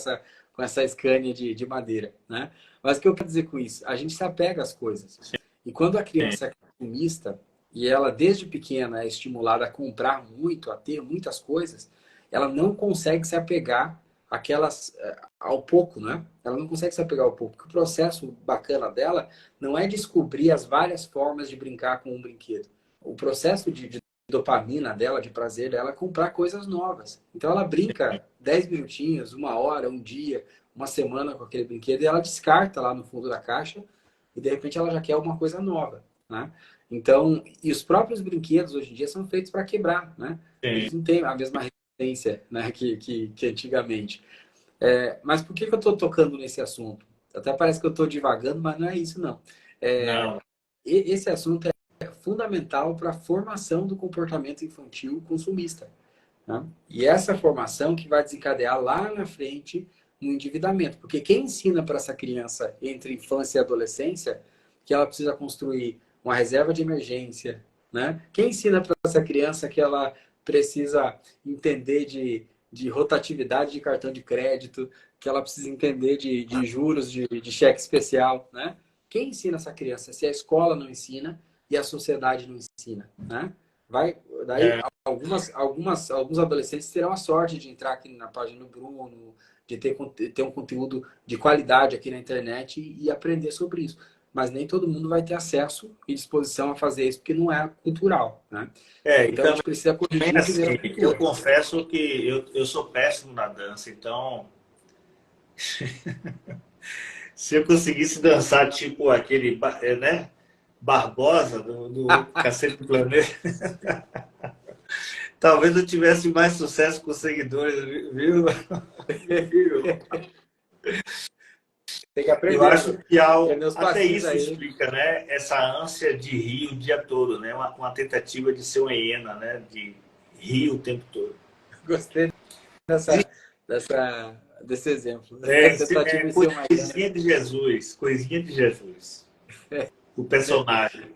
essa Scania de madeira, né? Mas o que eu quero dizer com isso? A gente se apega às coisas. E quando a criança é consumista, e ela desde pequena é estimulada a comprar muito, a ter muitas coisas, ela não consegue se apegar aquelas ao pouco, né? Ela não consegue se apegar ao pouco. Porque o processo bacana dela não é descobrir as várias formas de brincar com um brinquedo. O processo de dopamina dela, de prazer dela, é comprar coisas novas. Então ela brinca 10 minutinhos, uma hora, um dia, uma semana com aquele brinquedo e ela descarta lá no fundo da caixa e de repente ela já quer alguma coisa nova, né? Então, e os próprios brinquedos hoje em dia são feitos para quebrar, né? Sim. Eles não têm a mesma resistência, né, que antigamente. Mas por que eu estou tocando nesse assunto? Até parece que eu estou divagando, mas não é isso, não. É, Não. esse assunto é fundamental para a formação do comportamento infantil consumista. Né? E essa formação que vai desencadear lá na frente no endividamento. Porque quem ensina para essa criança entre infância e adolescência que ela precisa construir uma reserva de emergência, né? Quem ensina para essa criança que ela precisa entender de rotatividade de cartão de crédito, que ela precisa entender de juros de cheque especial, né? Quem ensina essa criança? Se a escola não ensina e a sociedade não ensina, né? Daí É, alguns adolescentes terão a sorte de entrar aqui na página do Bruno, de ter um conteúdo de qualidade aqui na internet e aprender sobre isso. Mas nem todo mundo vai ter acesso e disposição a fazer isso, porque não é cultural, né? e Então a gente precisa também corrigir primeiro a assim, eu cultura. confesso que eu sou péssimo na dança, então se eu conseguisse dançar tipo aquele, né, Barbosa do Cacete do Planeta, talvez eu tivesse mais sucesso com seguidores, viu? Viu? Tem que Eu aprender, acho Bruno. que Tem meus até passinhos isso aí. explica, né, essa ânsia de rir o dia todo, né, uma tentativa de ser uma hiena, né, de rir o tempo todo. Gostei dessa, desse exemplo. A tentativa de ser uma hiena. Coisinha de Jesus, coisinha de Jesus, o personagem.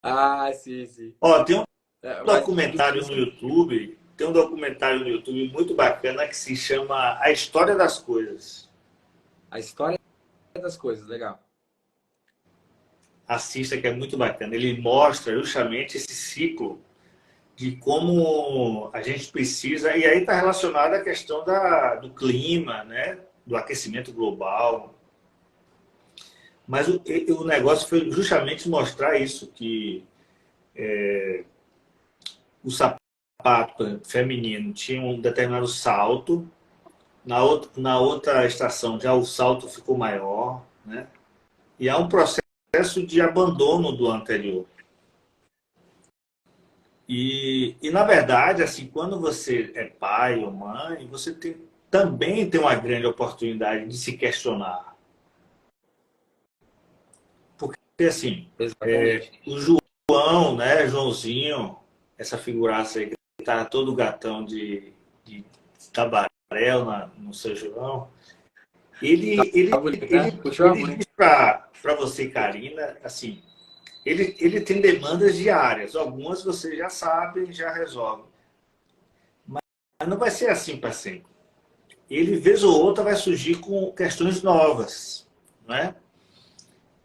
Ah, sim, sim. Ó, tem um Mas documentário no isso, YouTube, tem um documentário no YouTube muito bacana que se chama A História das Coisas. a história das coisas, legal. Assista que é muito bacana. Ele mostra justamente esse ciclo de como a gente precisa, e aí está relacionado à questão do clima, né? Do aquecimento global. Mas o negócio foi justamente mostrar isso, que o sapato feminino tinha um determinado salto, na outra estação já o salto ficou maior, né? E há um processo processo de abandono do anterior. Na verdade, assim, quando você é pai ou mãe, você também tem uma grande oportunidade de se questionar. Porque, assim, Exatamente. o João, né, Joãozinho, essa figuraça aí que tá todo gatão de tabaréu no São João, ele, Tá ele, bonito, né? ele, Puxou a ele mãe. diz para você, Karina, assim, ele tem demandas diárias. Algumas você já sabe, já resolve. Mas não vai ser assim para sempre. Ele, vez ou outra, vai surgir com questões novas, né?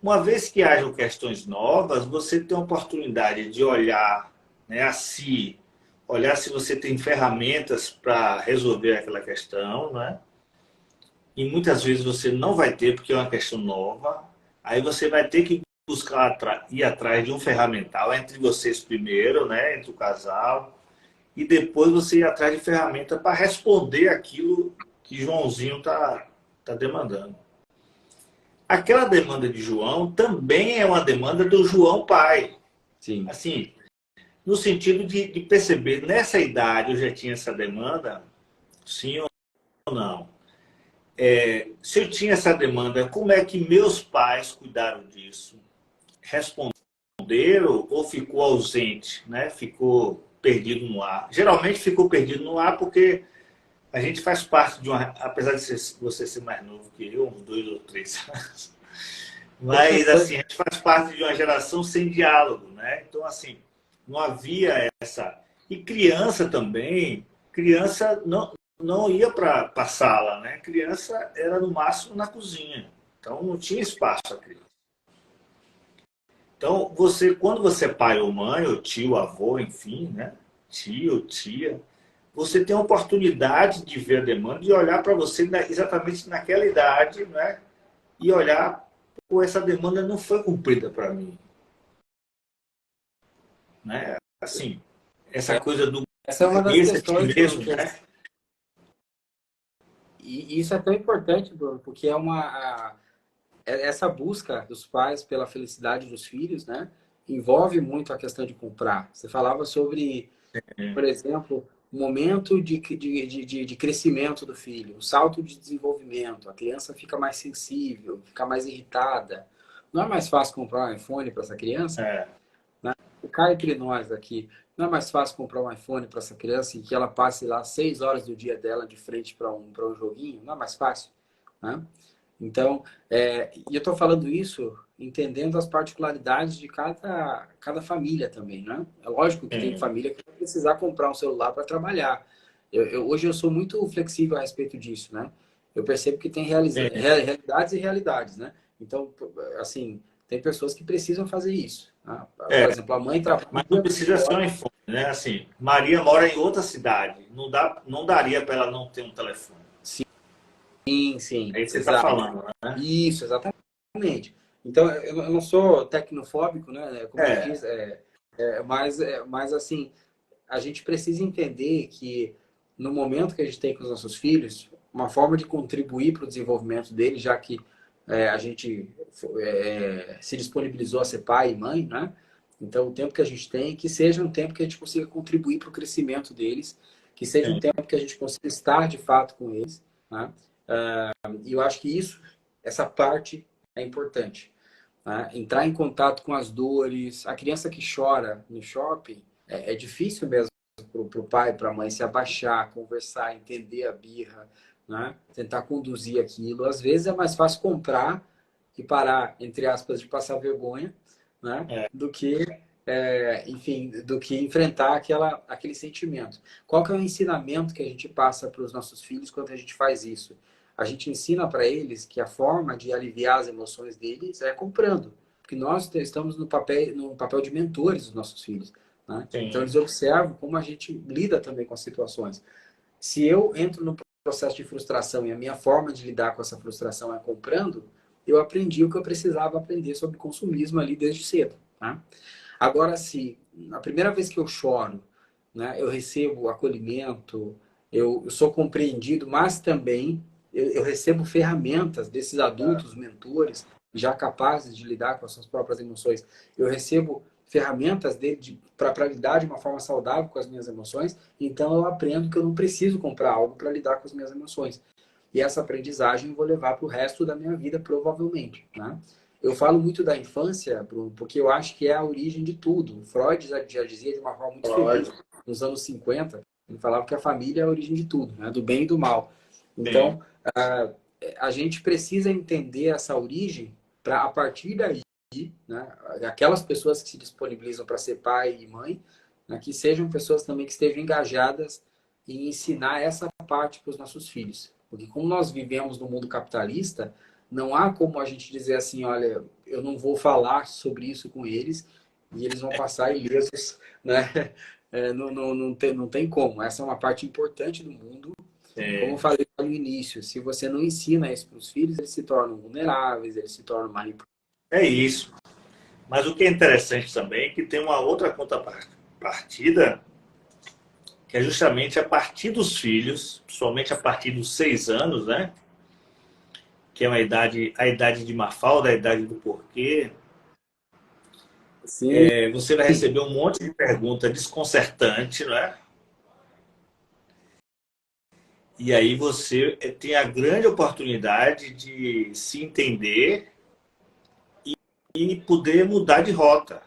Uma vez que hajam questões novas, você tem a oportunidade de olhar, né, a si, olhar se você tem ferramentas para resolver aquela questão, né? E muitas vezes você não vai ter, porque é uma questão nova. Aí você vai ter que buscar ir atrás de um ferramental entre vocês primeiro, né, entre o casal, e depois você ir atrás de ferramenta para responder aquilo que Joãozinho tá demandando. Aquela demanda de João também é uma demanda do João pai. Sim. Assim, no sentido de perceber, nessa idade eu já tinha essa demanda, sim ou não. Se eu tinha essa demanda, como é que meus pais cuidaram disso? Responderam ou ficou ausente, né? Ficou perdido no ar? Geralmente ficou perdido no ar porque a gente faz parte de uma, apesar de você ser mais novo que eu, uns 2 ou 3 anos, mas assim, a gente faz parte de uma geração sem diálogo, né? Então, assim, não havia essa. E criança também, criança não ia para a sala, né? Criança era no máximo na cozinha. Então não tinha espaço a criança. Então, quando você é pai ou mãe, ou tio, avô, enfim, né? Tio, tia, você tem a oportunidade de ver a demanda e olhar para você exatamente naquela idade, né? E olhar, pô, essa demanda não foi cumprida para mim, né? Assim, essa coisa do Essa é uma das conheça a ti questões, Bruno, mesmo, que né? e isso é tão importante, Bruno, porque essa busca dos pais pela felicidade dos filhos, né, envolve muito a questão de comprar. Você falava sobre, por exemplo, o momento de crescimento do filho, o salto de desenvolvimento, a criança fica mais sensível, fica mais irritada. Não é mais fácil comprar um iPhone para essa criança? É, Cá entre nós aqui, não é mais fácil comprar um iPhone para essa criança e que ela passe lá 6 horas do dia dela de frente para um joguinho? Não é mais fácil, né? Então, e eu estou falando isso entendendo as particularidades de cada família também, né? É lógico que tem é, família que vai precisar comprar um celular para trabalhar. Hoje eu sou muito flexível a respeito disso, né? Eu percebo que tem é, realidades e realidades, né? Então, assim, tem pessoas que precisam fazer isso, né? Por é. exemplo, a mãe trabalha Mas não precisa ser um fora. iPhone, né? Assim, Maria mora em outra cidade. Não daria para ela não ter um telefone. Sim, sim, É isso que você está exato. falando, né? Isso, exatamente. Então, eu não sou tecnofóbico, né? Como eu É, disse, mas assim, a gente precisa entender que no momento que a gente tem com os nossos filhos, uma forma de contribuir para o desenvolvimento deles, já que a gente se disponibilizou a ser pai e mãe, né? Então, o tempo que a gente tem, que seja um tempo que a gente consiga contribuir para o crescimento deles, que seja um é, tempo que a gente consiga estar de fato com eles, né? E eu acho que essa parte é importante, né? Entrar em contato com as dores. A criança que chora no shopping é difícil mesmo para o pai, para a mãe se abaixar, conversar, entender a birra, né? Tentar conduzir aquilo. Às vezes é mais fácil comprar e parar, entre aspas, de passar vergonha, né? é. Do que, enfim, do que enfrentar aquele sentimento. Qual que é o ensinamento que a gente passa para os nossos filhos quando a gente faz isso? A gente ensina para eles que a forma de aliviar as emoções deles é comprando. Porque nós estamos no papel de mentores dos nossos filhos, né? Então, Sim, eles observam como a gente lida também com as situações. Se eu entro no processo de frustração e a minha forma de lidar com essa frustração é comprando, eu aprendi o que eu precisava aprender sobre consumismo ali desde cedo, tá? Agora, se a primeira vez que eu choro, né, eu recebo acolhimento, eu sou compreendido, mas também eu recebo ferramentas desses adultos, mentores, já capazes de lidar com as suas próprias emoções. Eu recebo ferramentas dele para lidar de uma forma saudável com as minhas emoções, então eu aprendo que eu não preciso comprar algo para lidar com as minhas emoções. E essa aprendizagem eu vou levar para o resto da minha vida, provavelmente. Né? Eu falo muito da infância, Bruno, porque eu acho que é a origem de tudo. Freud já dizia de uma forma muito feliz, nos anos 50, ele falava que a família é a origem de tudo, né? Do bem e do mal. Sim. Então, a gente precisa entender essa origem para, a partir daí, né, aquelas pessoas que se disponibilizam para ser pai e mãe, né, que sejam pessoas também que estejam engajadas em ensinar essa parte para os nossos filhos. Porque como nós vivemos no mundo capitalista, não há como a gente dizer assim, olha, eu não vou falar sobre isso com eles e eles vão passar ilesos, né? Não tem como. Essa é uma parte importante do mundo. Como eu É, falei no início, se você não ensina isso para os filhos, eles se tornam vulneráveis, eles se tornam manipulados. é isso. Mas o que é interessante também é que tem uma outra contrapartida, que é justamente a partir dos filhos, somente a partir dos 6 anos, né? Que é a idade de Mafalda, a idade do porquê. Sim, Você vai receber um monte de pergunta desconcertante, não é? E aí você tem a grande oportunidade de se entender e poder mudar de rota,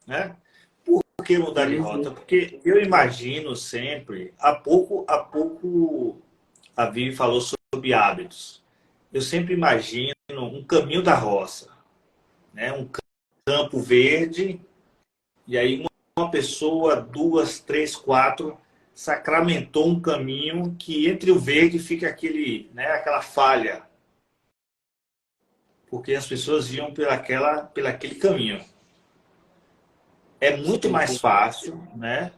né? Por que mudar de sim, rota? sim. Porque eu imagino sempre, há pouco a Vivi falou sobre hábitos. Eu sempre imagino um caminho da roça, né? Um campo verde, e aí uma pessoa, duas, três, quatro, sacramentou um caminho que entre o verde fica aquele, né, aquela falha, porque as pessoas iam pelaquele caminho. É muito Sim, mais sim. fácil, né?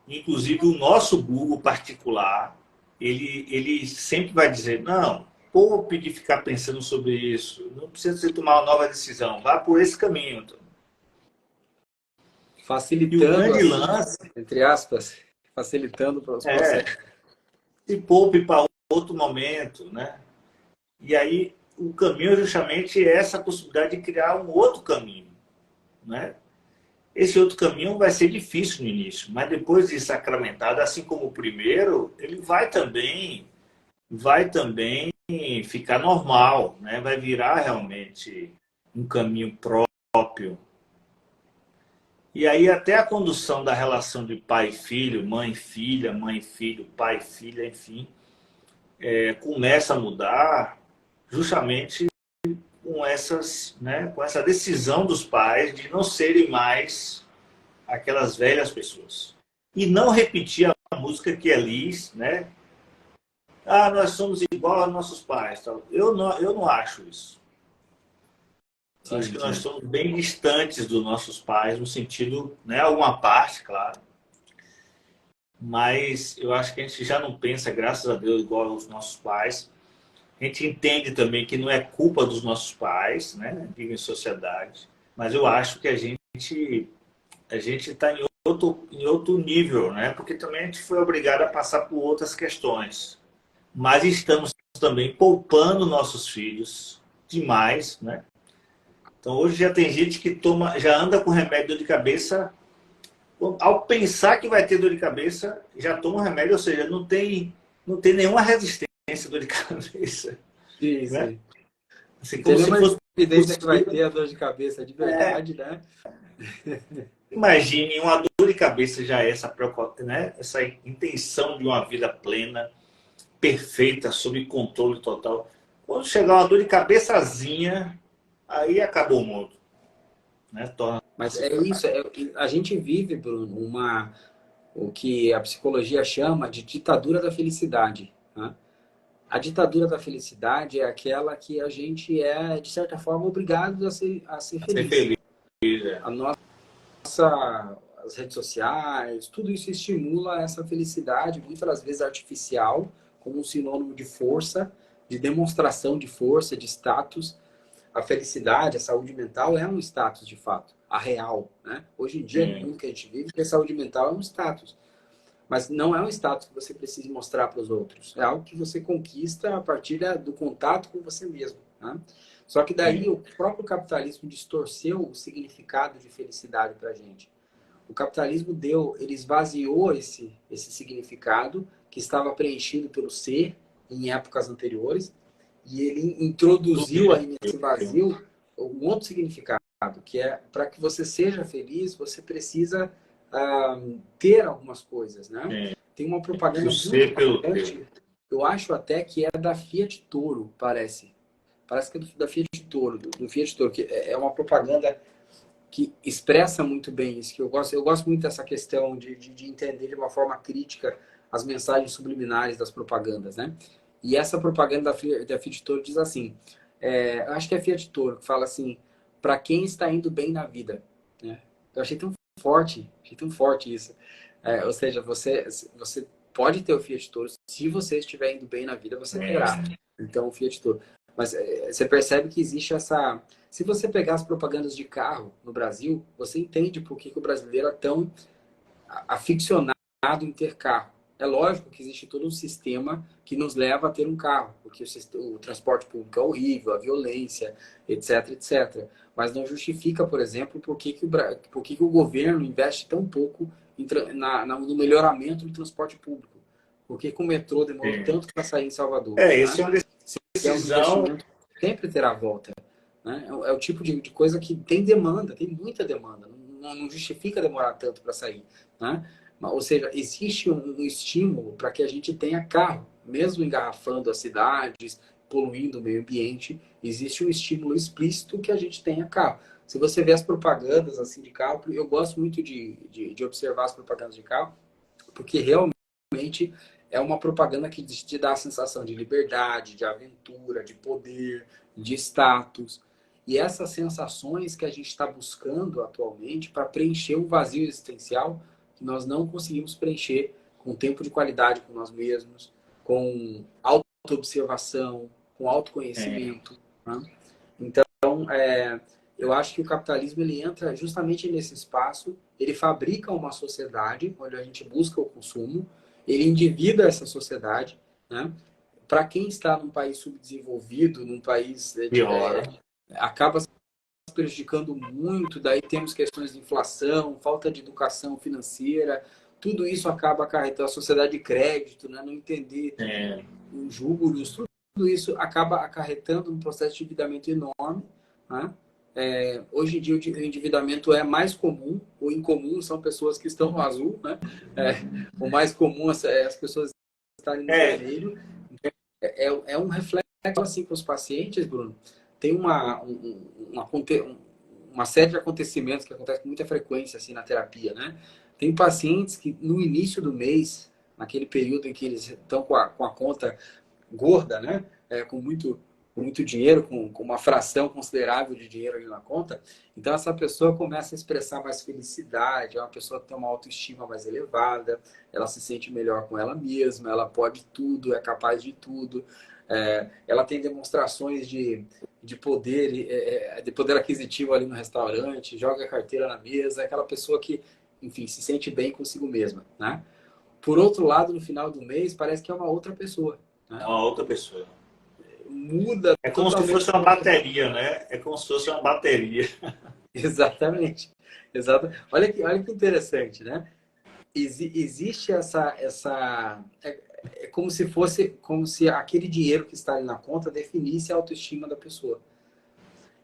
Inclusive o nosso Google particular, ele sempre vai dizer, não, poupe de ficar pensando sobre isso, não precisa você tomar uma nova decisão, vá por esse caminho. E o Facilitando, grande assim, lance entre aspas, facilitando os é processos. se poupe para outro momento, né? E aí o caminho é justamente essa possibilidade de criar um outro caminho, né? Esse outro caminho vai ser difícil no início, mas depois de sacramentado, assim como o primeiro, ele vai também ficar normal, né? Vai virar realmente um caminho próprio. E aí até a condução da relação de pai e filho, mãe e filha, mãe e filho, pai e filha, enfim, começa a mudar justamente com essa decisão dos pais de não serem mais aquelas velhas pessoas. E não repetir a música que Elis, né? Ah, nós somos igual aos nossos pais. Eu não acho isso. Eu acho Sim, que nós sim. estamos bem distantes dos nossos pais, no sentido, né, alguma parte, claro, mas eu acho que a gente já não pensa, graças a Deus, igual aos nossos pais. A gente entende também que não é culpa dos nossos pais, né? Vive em sociedade, mas eu acho que a gente está em outro nível, né? Porque também a gente foi obrigado a passar por outras questões. Mas estamos também poupando nossos filhos demais, né? Então hoje já tem gente que já anda com remédio de dor de cabeça, ao pensar que vai ter dor de cabeça, já toma um remédio, ou seja, não tem nenhuma resistência à dor de cabeça, Sim, né? né? Assim, Não tem como se nenhuma fosse evidência que vai possível. ter a dor de cabeça de verdade, né? Imagine uma dor de cabeça já essa preocupação, né? Essa intenção de uma vida plena, perfeita, sob controle total. Quando chegar uma dor de cabeçazinha, aí acabou o mundo, né? Mas Torna-se é isso, a gente vive, Bruno, o que a psicologia chama de ditadura da felicidade. Né? A ditadura da felicidade é aquela que a gente é, de certa forma, obrigado a ser ser feliz. feliz. É. A nossa, as redes sociais, tudo isso estimula essa felicidade, muitas das vezes artificial, como um sinônimo de força, de demonstração de força, de status. A felicidade, a saúde mental é um status de fato, a real. Né? Hoje em dia, no Sim. mundo que a gente vive, a saúde mental é um status. Mas não é um status que você precise mostrar para os outros. É algo que você conquista a partir do contato com você mesmo. Né? Só que daí o próprio capitalismo distorceu o significado de felicidade para a gente. O capitalismo ele esvaziou esse significado que estava preenchido pelo ser em épocas anteriores e ele introduziu aí nesse vazio um outro significado, que é para que você seja feliz, você precisa ter algumas coisas, né? Tem uma propaganda muito marcante, eu acho até que é da Fiat Toro, parece. Parece que é da Fiat Toro, do Fiat Toro, que é uma propaganda que expressa muito bem isso, que eu gosto muito dessa questão de entender de uma forma crítica as mensagens subliminares das propagandas, né? E essa propaganda da Fiat Toro diz assim, eu acho que é a Fiat Toro, que fala assim, para quem está indo bem na vida, né? Eu achei tão forte isso. Ou seja, você pode ter o Fiat Toro, se você estiver indo bem na vida, você terá. Então, o Fiat Toro. Mas você percebe que existe essa... Se você pegar as propagandas de carro no Brasil, você entende por que o brasileiro é tão aficionado em ter carro. É lógico que existe todo um sistema que nos leva a ter um carro, porque o transporte público é horrível, a violência, etc, etc. Mas não justifica, por exemplo, por que o governo investe tão pouco no melhoramento do transporte público. Por que o metrô demorou tanto para sair em Salvador? Isso é uma decisão... Sempre terá volta. Né? É o tipo de coisa que tem demanda, tem muita demanda. Não justifica demorar tanto para sair. Né? Ou seja, existe um estímulo para que a gente tenha carro. Mesmo engarrafando as cidades, poluindo o meio ambiente, existe um estímulo explícito que a gente tenha carro. Se você vê as propagandas assim de carro, eu gosto muito de observar as propagandas de carro, porque realmente é uma propaganda que te dá a sensação de liberdade, de aventura, de poder, de status. E essas sensações que a gente está buscando atualmente para preencher um vazio existencial que nós não conseguimos preencher com tempo de qualidade com nós mesmos, com autoobservação, com autoconhecimento. Né? Então, eu acho que o capitalismo ele entra justamente nesse espaço, ele fabrica uma sociedade onde a gente busca o consumo, ele endivida essa sociedade, né? Para quem está num país subdesenvolvido, num país acaba se prejudicando muito, daí temos questões de inflação, falta de educação financeira, tudo isso acaba acarretando a sociedade de crédito, né? Não entender os juros, tudo isso acaba acarretando um processo de endividamento enorme, né? Hoje em dia o endividamento é mais comum, o incomum são pessoas que estão no azul, né? O mais comum é as pessoas estarem no vermelho. É um reflexo assim para os pacientes, Bruno. Tem uma série de acontecimentos que acontecem com muita frequência assim na terapia, né? Tem pacientes que no início do mês, naquele período em que eles estão com a conta gorda, né? Com muito dinheiro, com uma fração considerável de dinheiro ali na conta. Então, essa pessoa começa a expressar mais felicidade, é uma pessoa que tem uma autoestima mais elevada, ela se sente melhor com ela mesma, ela pode tudo, é capaz de tudo. Ela tem demonstrações de poder aquisitivo ali no restaurante, joga a carteira na mesa, é aquela pessoa que, enfim, se sente bem consigo mesma, né? Por outro lado, no final do mês, parece que é uma outra pessoa. Né? É uma outra pessoa. Muda. É como se fosse uma bateria, né? É como se fosse uma bateria. Exatamente. Exato. Olha que interessante, né? Existe é como se aquele dinheiro que está ali na conta definisse a autoestima da pessoa.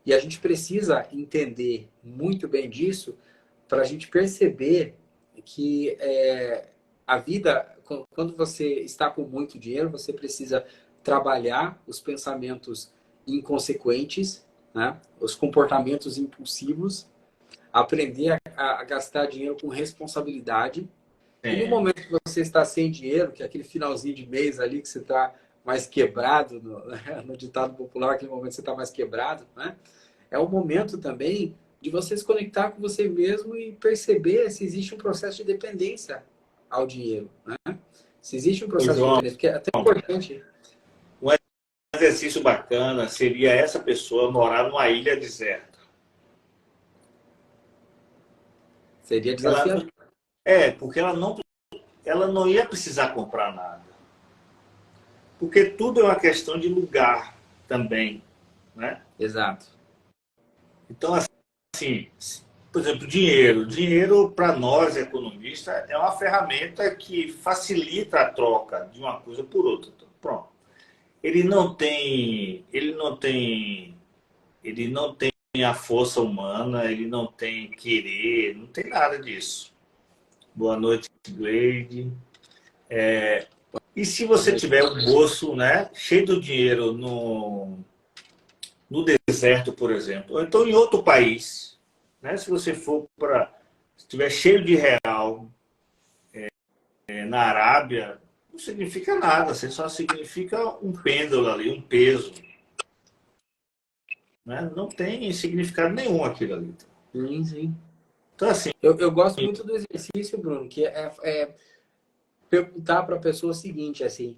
E a gente precisa entender muito bem disso para a gente perceber que a vida, quando você está com muito dinheiro, você precisa trabalhar os pensamentos inconsequentes, né? Os comportamentos impulsivos, aprender a gastar dinheiro com responsabilidade. E no momento que você está sem dinheiro, que é aquele finalzinho de mês ali que você está mais quebrado, no ditado popular, aquele momento que você está mais quebrado, né? É o momento também de você se conectar com você mesmo e perceber se existe um processo de dependência ao dinheiro, né? Se existe um processo de dependência, porque é até importante. Um exercício bacana seria essa pessoa morar numa ilha deserta. Seria desafiador. Porque ela não ia precisar comprar nada. Porque tudo é uma questão de lugar também. né? Exato. Então, assim, por exemplo, dinheiro. Dinheiro, para nós, economistas, é uma ferramenta que facilita a troca de uma coisa por outra. Então, pronto. Ele não tem a força humana, ele não tem querer, não tem nada disso. Boa noite, Gleide. E se Boa você noite. tiver um bolso, né, cheio de dinheiro no deserto, por exemplo, ou então em outro país, né, se você for para, se estiver cheio de real na Arábia, não significa nada, você só significa um pêndulo ali, um peso, né? Não tem significado nenhum aquilo ali. Sim, sim. Então, assim, Eu gosto muito do exercício, Bruno, que é perguntar para a pessoa o seguinte, assim,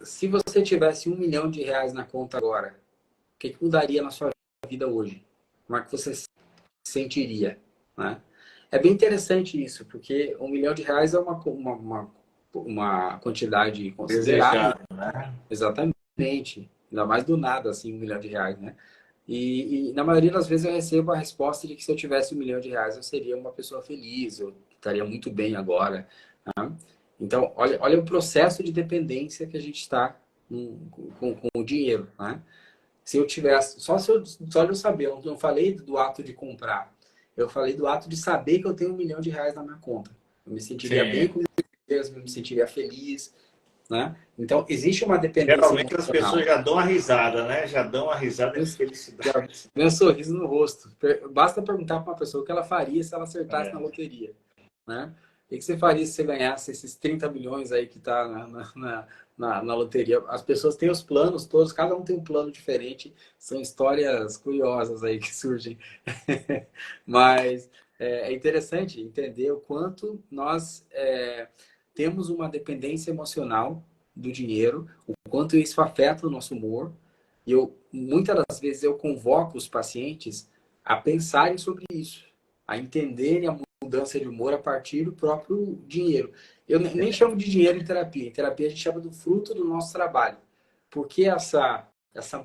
se você tivesse R$ 1 milhão na conta agora, o que mudaria na sua vida hoje? Como é que você se sentiria? Né? É bem interessante isso, porque R$ 1 milhão é uma quantidade considerável, desejado, né? exatamente. Ainda mais do nada, assim, R$ 1 milhão, né? E na maioria das vezes eu recebo a resposta de que se eu tivesse R$ 1 milhão eu seria uma pessoa feliz, eu estaria muito bem agora. Né? Então, olha o processo de dependência que a gente está com o dinheiro. Né? Se eu tivesse, só de eu saber, eu não falei do ato de comprar, eu falei do ato de saber que eu tenho R$ 1 milhão na minha conta. Eu me sentiria bem Sim. comigo mesmo, eu me sentiria feliz. Né? Então, existe uma dependência Geralmente as emocional. pessoas já dão uma risada, né? Já dão uma risada de Já felicidade. vem um sorriso no rosto. Basta perguntar para uma pessoa o que ela faria se ela acertasse na É. loteria. Né? O que você faria se você ganhasse esses 30 milhões aí que está na loteria? As pessoas têm os planos todos, cada um tem um plano diferente. São histórias curiosas aí que surgem. Mas é interessante entender o quanto nós temos uma dependência emocional do dinheiro, o quanto isso afeta o nosso humor. E muitas das vezes eu convoco os pacientes a pensarem sobre isso, a entenderem a mudança de humor a partir do próprio dinheiro. Eu nem chamo de dinheiro em terapia. Em terapia a gente chama do fruto do nosso trabalho. Por que essa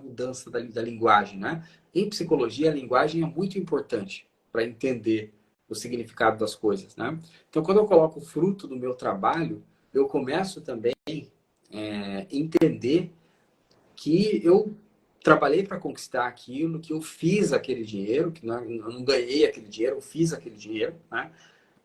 mudança da linguagem, né? Em psicologia, a linguagem é muito importante para entender o significado das coisas, né? Então, quando eu coloco o fruto do meu trabalho, eu começo também entender que eu trabalhei para conquistar aquilo, que eu fiz aquele dinheiro, que eu não ganhei aquele dinheiro, eu fiz aquele dinheiro, né?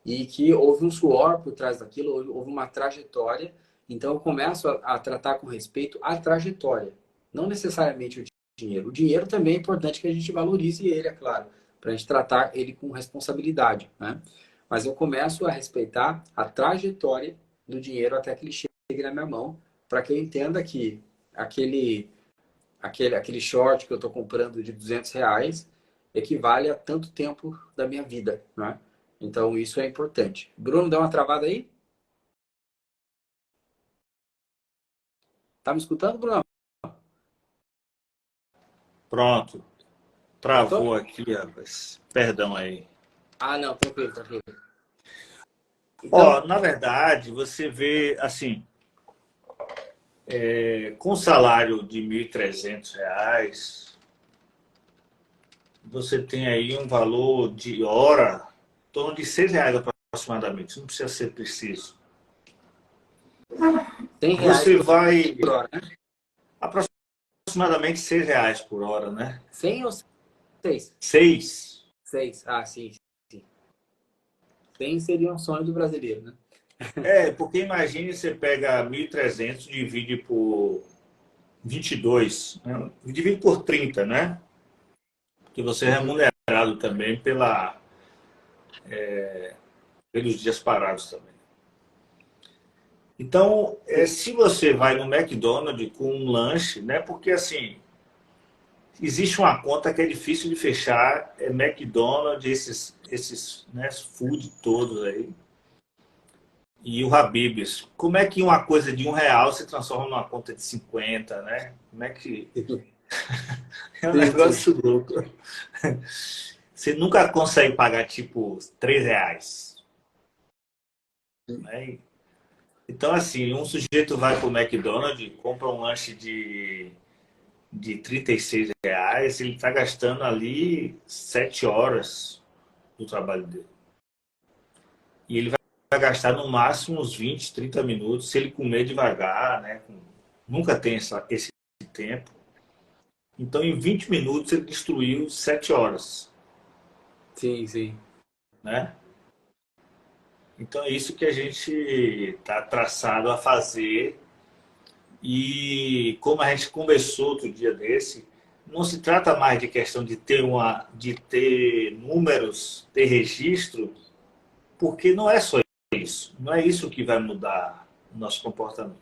E que houve um suor por trás daquilo, houve uma trajetória. Então eu começo a tratar com respeito a trajetória, não necessariamente o dinheiro. O dinheiro também é importante que a gente valorize ele, é claro, para a gente tratar ele com responsabilidade, né? Mas eu começo a respeitar a trajetória do dinheiro até que ele chegue na minha mão, para que eu entenda que aquele short que eu estou comprando de R$ 200 equivale a tanto tempo da minha vida, né? Então, isso é importante. Bruno, dá uma travada aí? Tá me escutando, Bruno? Pronto. Voltou? Travou aqui, rapaz. Perdão aí. Ah, não, tranquilo, tranquilo. Ó, Então, na verdade, você vê, assim, com salário de R$ 1.300, você tem aí um valor de hora em torno de R$ 6 aproximadamente. Não precisa ser preciso. R$ 100 Você vai por hora, né? aproximadamente R$ 6 por hora, né? 100 ou 6? 6. 6. Ah, sim, sim. 100 seria um sonho do brasileiro, né? Porque imagine você pega 1.300, divide por 22, né? Divide por 30, né? Que você é Uhum. remunerado também pelos dias parados também. Então, se você vai no McDonald's com um lanche, né? Porque assim, existe uma conta que é difícil de fechar, é McDonald's, esses né, food todos aí. E o Habib's. Como é que uma coisa de R$ 1 se transforma numa conta de 50, né? Como é que. É um Sim, sim. negócio louco. Você nunca consegue pagar, tipo, R$ 3. Né? Então, assim, um sujeito vai para o McDonald's, compra um lanche de R$ 36, ele está gastando ali 7 horas do trabalho dele. E ele vai gastar no máximo uns 20, 30 minutos se ele comer devagar, né? Nunca tem esse tempo. Então, em 20 minutos, ele destruiu 7 horas, Sim, sim. né? Então, é isso que a gente está traçado a fazer. E como a gente conversou outro dia desse, não se trata mais de questão de ter números, ter registro, porque não é só isso. Não é isso que vai mudar o nosso comportamento.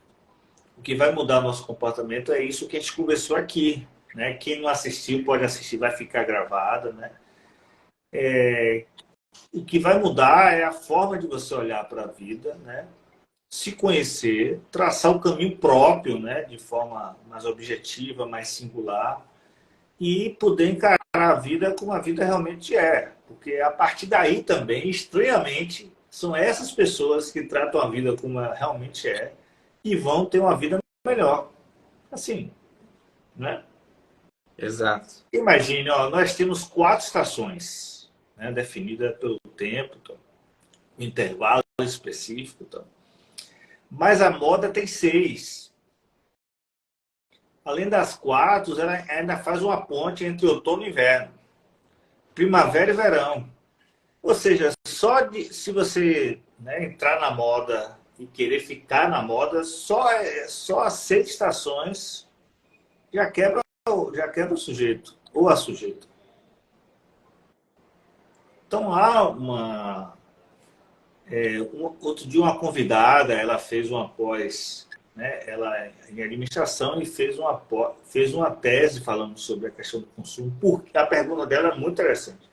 O que vai mudar o nosso comportamento é isso que a gente conversou aqui, né? Quem não assistiu pode assistir, vai ficar gravado, né? O que vai mudar é a forma de você olhar para a vida, né? Se conhecer, traçar o caminho próprio, né? De forma mais objetiva, mais singular, e poder encarar a vida como a vida realmente é. Porque a partir daí também, estranhamente, são essas pessoas que tratam a vida como ela realmente é e vão ter uma vida melhor. Assim, né? Exato. Imagine, ó, nós temos 4 estações, né, definidas pelo tempo, então, um intervalo específico. Então. Mas a moda tem 6. Além das 4, ela ainda faz uma ponte entre outono e inverno, primavera e verão. Ou seja, se você, né, entrar na moda e querer ficar na moda, só as 6 estações já quebra o sujeito ou a sujeito. Então há outro dia uma convidada, ela fez uma pós, né, ela é em administração e fez uma tese falando sobre a questão do consumo. Porque a pergunta dela é muito interessante.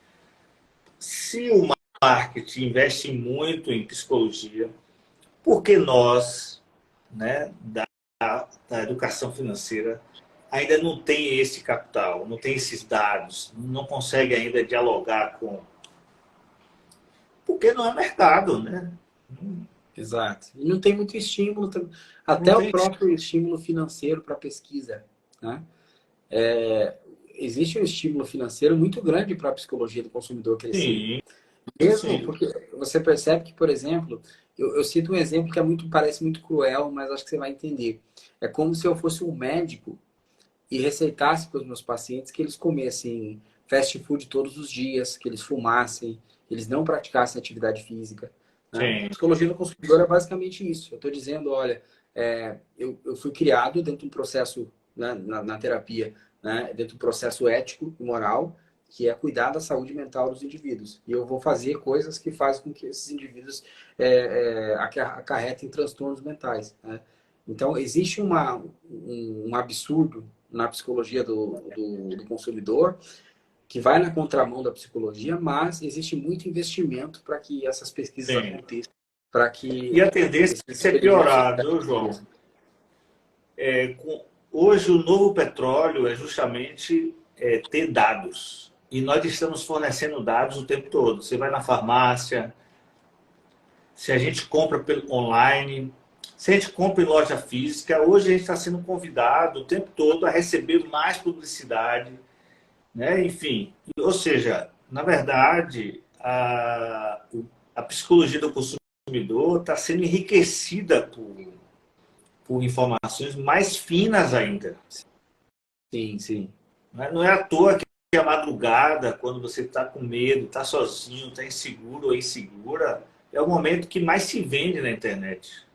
Se o marketing investe muito em psicologia, por que nós, né, da educação financeira, ainda não tem esse capital, não tem esses dados, não consegue ainda dialogar com... Porque não é mercado, né? Exato. E não tem muito estímulo, Não até o tem. próprio estímulo financeiro para pesquisa, né? Existe um estímulo financeiro muito grande para a psicologia do consumidor crescer. Sim, Mesmo sim. porque você percebe que, por exemplo, eu cito um exemplo que parece muito cruel, mas acho que você vai entender. É como se eu fosse um médico e receitasse para os meus pacientes que eles comessem fast food todos os dias, que eles fumassem, que eles não praticassem atividade física. Né? Sim, Psicologia do consumidor é basicamente isso. Eu estou dizendo, olha, eu fui criado dentro de um processo, né, na terapia, né, dentro de um processo ético e moral, que é cuidar da saúde mental dos indivíduos. E eu vou fazer coisas que fazem com que esses indivíduos acarretem transtornos mentais. Né? Então, existe um absurdo na psicologia do consumidor, que vai na contramão da psicologia, mas existe muito investimento para que essas pesquisas sim. aconteçam, para E que a tendência esses é experimentos piorar, sociais viu, João? aconteçam. Hoje, o novo petróleo é justamente ter dados. E nós estamos fornecendo dados o tempo todo. Você vai na farmácia, se a gente compra pelo online, se a gente compra em loja física, hoje a gente está sendo convidado o tempo todo a receber mais publicidade, né? Enfim, ou seja, na verdade, a psicologia do consumidor está sendo enriquecida por informações mais finas ainda. Sim, sim. Né? Não é à toa que a madrugada, quando você está com medo, está sozinho, está inseguro ou insegura, é o momento que mais se vende na internet.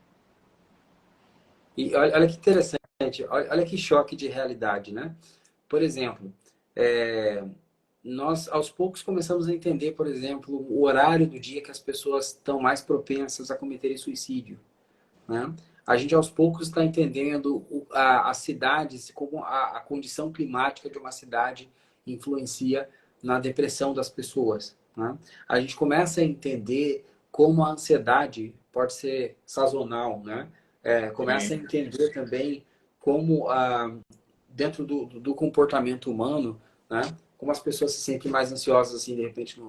E olha que interessante, olha que choque de realidade, né? Por exemplo, é, nós aos poucos começamos a entender, por exemplo, o horário do dia que as pessoas estão mais propensas a cometerem suicídio. Né? A gente aos poucos está entendendo as cidades, como a condição climática de uma cidade influencia na depressão das pessoas. Né? A gente começa a entender como a ansiedade pode ser sazonal. Né? Começa a Sim, entender também como, dentro do comportamento humano, né? Como as pessoas se sentem mais ansiosas, assim, de repente,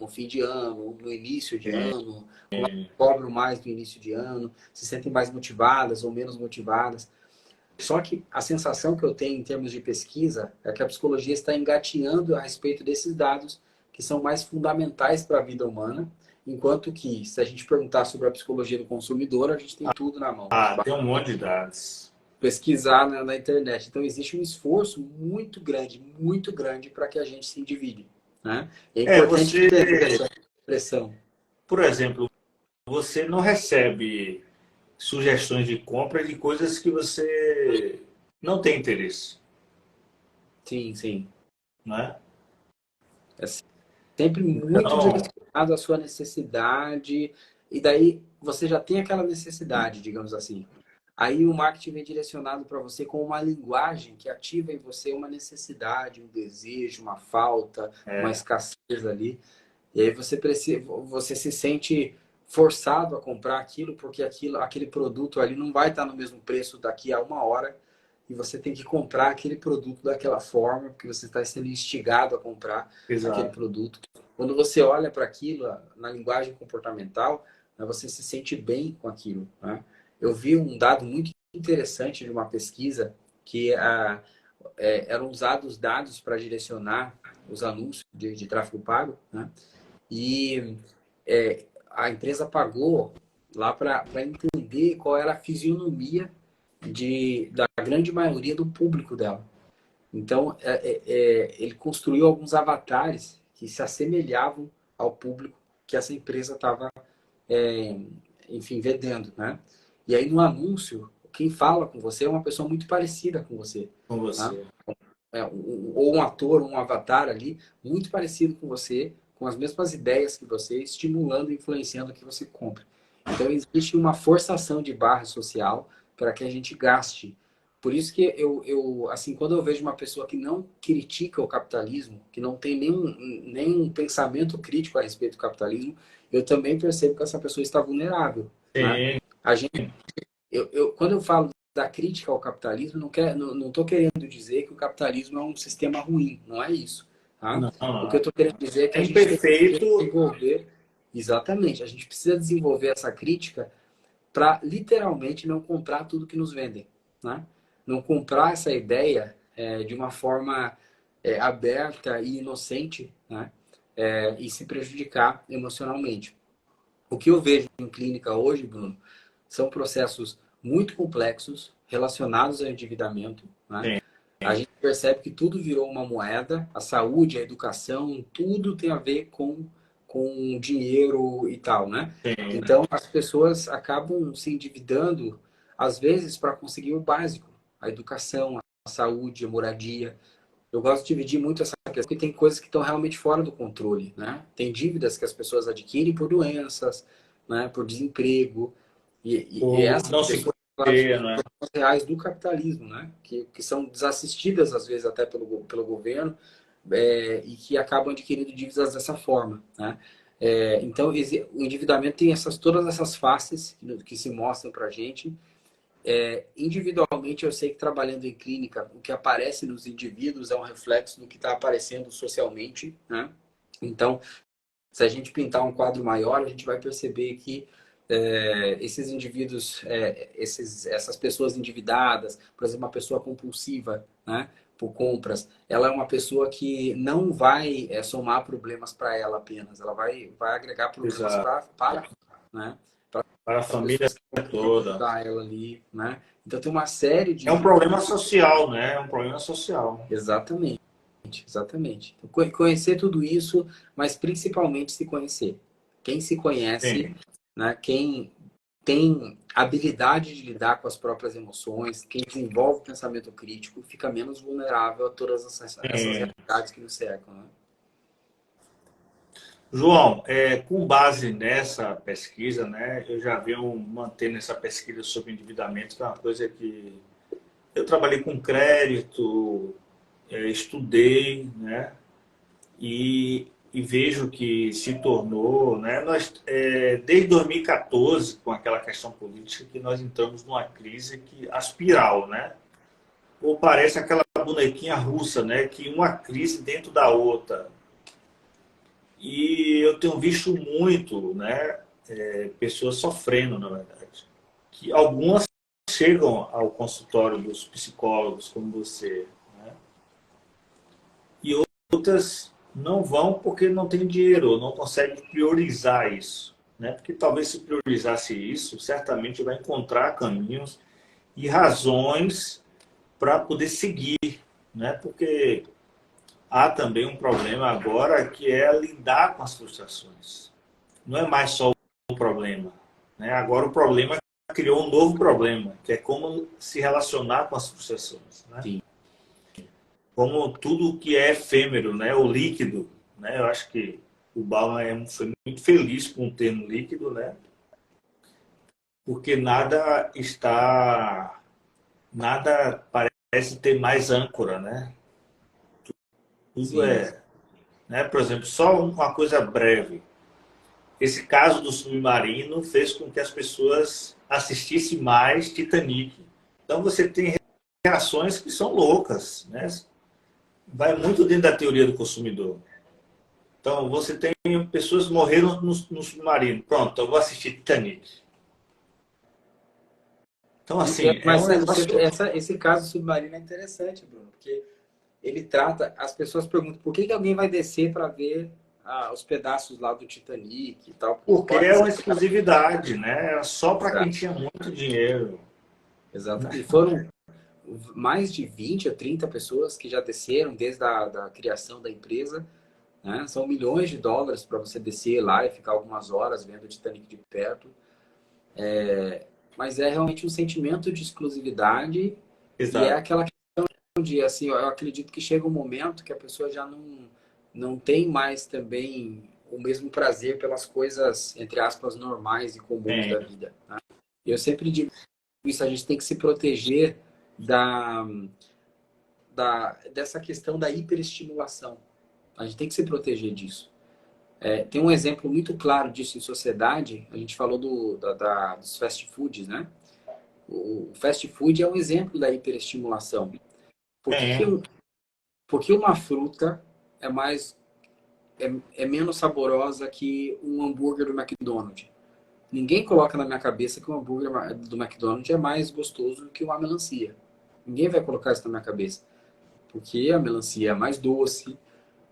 no fim de ano, no início de ano, cobram mais no início de ano, se sentem mais motivadas ou menos motivadas. Só que a sensação que eu tenho em termos de pesquisa é que a psicologia está engatinhando a respeito desses dados que são mais fundamentais para a vida humana, enquanto que, se a gente perguntar sobre a psicologia do consumidor, a gente tem tudo na mão. Tem um monte de dados. Pesquisar na internet. Então, existe um esforço muito grande para que a gente se endivide. Né? É importante ter essa pressão. Por exemplo, você não recebe sugestões de compra de coisas que você não tem interesse. Sim, sim. Não é? É sempre muito direcionado à sua necessidade. E daí você já tem aquela necessidade, digamos assim. Aí o marketing vem direcionado para você com uma linguagem que ativa em você uma necessidade, um desejo, uma falta, uma escassez ali. E aí você se sente forçado a comprar aquilo porque aquele produto ali não vai estar no mesmo preço daqui a uma hora e você tem que comprar aquele produto daquela forma porque você está sendo instigado a comprar aquele produto. Quando você olha para aquilo na linguagem comportamental, né, você se sente bem com aquilo, né? Eu vi um dado muito interessante de uma pesquisa que eram usados dados para direcionar os anúncios de tráfego pago, né? E a empresa pagou lá para entender qual era a fisionomia da grande maioria do público dela. Então, ele construiu alguns avatares que se assemelhavam ao público que essa empresa estava, enfim, vendendo, né? E aí, no anúncio, quem fala com você é uma pessoa muito parecida com você. Com você. Né? Ou um ator, um avatar ali, muito parecido com você, com as mesmas ideias que você, estimulando e influenciando que você compre. Então, existe uma forçação de barra social para que a gente gaste. Por isso que assim, quando eu vejo uma pessoa que não critica o capitalismo, que não tem nenhum pensamento crítico a respeito do capitalismo, eu também percebo que essa pessoa está vulnerável. Né? Quando eu falo da crítica ao capitalismo, não estou querendo dizer que o capitalismo é um sistema ruim, não é isso. Tá? Não. O que eu estou querendo dizer é que a gente tem que desenvolver, exatamente, a gente precisa desenvolver essa crítica para literalmente não comprar tudo que nos vendem. Né? Não comprar essa ideia de uma forma aberta e inocente, né? E se prejudicar emocionalmente. O que eu vejo em clínica hoje, Bruno, são processos muito complexos relacionados ao endividamento. Né? A gente percebe que tudo virou uma moeda, a saúde, a educação, tudo tem a ver com dinheiro e tal, né? Então, as pessoas acabam se endividando, às vezes, para conseguir o básico, a educação, a saúde, a moradia. Eu gosto de dividir muito essa questão, porque tem coisas que estão realmente fora do controle, né? Tem dívidas que as pessoas adquirem por doenças, né? Por desemprego, e essas não se são as reais do capitalismo, né? Que são desassistidas, às vezes, até pelo governo, e que acabam adquirindo dívidas dessa forma, né? Então, o endividamento tem todas essas faces que se mostram para a gente. Individualmente, eu sei que trabalhando em clínica, o que aparece nos indivíduos é um reflexo do que está aparecendo socialmente, né? Então, se a gente pintar um quadro maior, a gente vai perceber que esses indivíduos, essas pessoas endividadas, por exemplo, uma pessoa compulsiva, né, por compras, ela é uma pessoa que não vai somar problemas para ela apenas, ela vai agregar problemas para, né, para a família toda. Ela ali, né? Então tem uma série de... É um problema social, né? É um problema social. Exatamente. Exatamente. Conhecer tudo isso, mas principalmente se conhecer. Quem se conhece, né? Quem tem habilidade de lidar com as próprias emoções, quem desenvolve o pensamento crítico, fica menos vulnerável a todas essas realidades que nos cercam. Né? João, com base nessa pesquisa, né, eu já venho mantendo essa pesquisa sobre endividamento, que é uma coisa que eu trabalhei com crédito, estudei, né, e vejo que se tornou, né, desde 2014, com aquela questão política, que nós entramos numa crise a espiral, né? Ou parece aquela bonequinha russa, né, que uma crise dentro da outra. E eu tenho visto muito, né, pessoas sofrendo, na verdade. Que algumas chegam ao consultório dos psicólogos, como você, né, e outras não vão porque não tem dinheiro, ou não conseguem priorizar isso. Né? Porque talvez se priorizasse isso, certamente vai encontrar caminhos e razões para poder seguir. Né? Porque há também um problema agora que é lidar com as frustrações. Não é mais só o problema. Né? Agora o problema criou um novo problema, que é como se relacionar com as frustrações. Né? Sim. Como tudo que é efêmero, né? O líquido. Né? Eu acho que o Bauman foi muito feliz com o termo líquido, né? Porque nada parece ter mais âncora, né? Tudo Sim. é, né? Por exemplo, só uma coisa breve. Esse caso do submarino fez com que as pessoas assistissem mais Titanic. Então você tem reações que são loucas, né? Vai muito dentro da teoria do consumidor. Então você tem pessoas que morreram no submarino. Pronto, eu vou assistir Titanic. Então assim, é um Mas negócio. esse caso submarino é interessante, Bruno, porque ele trata, as pessoas perguntam por que alguém vai descer para ver os pedaços lá do Titanic e tal. Porque Pode é uma ser. exclusividade, né? Era só para quem Exato. tinha muito dinheiro. Exato. E foram mais de 20 a 30 pessoas que já desceram desde a da criação da empresa. Né? São milhões de dólares para você descer lá e ficar algumas horas vendo o Titanic de perto. Mas é realmente um sentimento de exclusividade e é Exato. aquela questão de, assim, eu acredito que chega um momento que a pessoa já não tem mais também o mesmo prazer pelas coisas, entre aspas, normais e comuns da É, vida. Né? Eu sempre digo isso, a gente tem que se proteger da, dessa questão da hiperestimulação. A gente tem que se proteger disso. Tem um exemplo muito claro disso em sociedade. A gente falou dos fast foods, né? O fast food é um exemplo da hiperestimulação. Por que, que, é, um- por que uma fruta é é menos saborosa que um hambúrguer do McDonald's? Ninguém coloca na minha cabeça que um hambúrguer do McDonald's é mais gostoso que uma melancia. Ninguém vai colocar isso na minha cabeça. Porque a melancia é mais doce,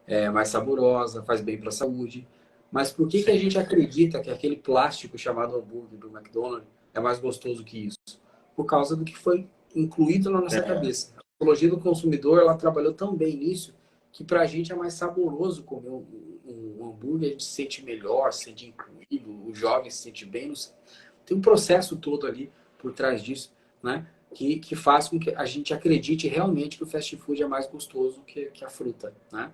é mais saborosa, faz bem para a saúde. Mas por que a gente acredita que aquele plástico chamado hambúrguer do McDonald's é mais gostoso que isso? Por causa do que foi incluído na nossa é, cabeça. A psicologia do consumidor, ela trabalhou tão bem nisso que para a gente é mais saboroso comer um hambúrguer, a gente se sente melhor, se sente incluído, o jovem se sente bem. Tem um processo todo ali por trás disso, né? Que faz com que a gente acredite realmente que o fast food é mais gostoso que a fruta, né?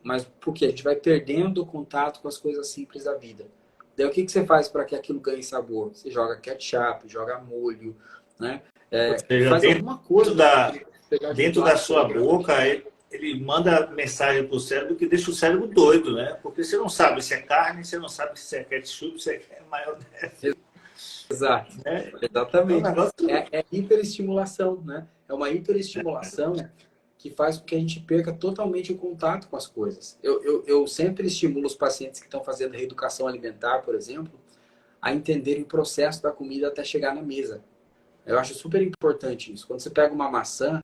Mas porque a gente vai perdendo o contato com as coisas simples da vida. Daí o que você faz para que aquilo ganhe sabor? Você joga ketchup, joga molho, né? ou seja, Faz alguma coisa para aquilo pegar de dentro da fato sua sabor. boca, ele manda mensagem para o cérebro que deixa o cérebro doido, né? Porque você não sabe se é carne, você não sabe se é ketchup, se é maionese, Exato, né? Então, o exatamente. negócio. É hiperestimulação, né? É uma hiperestimulação que faz com que a gente perca totalmente o contato com as coisas. Eu sempre estimulo os pacientes que estão fazendo reeducação alimentar, por exemplo, a entenderem o processo da comida até chegar na mesa. Eu acho super importante isso. Quando você pega uma maçã,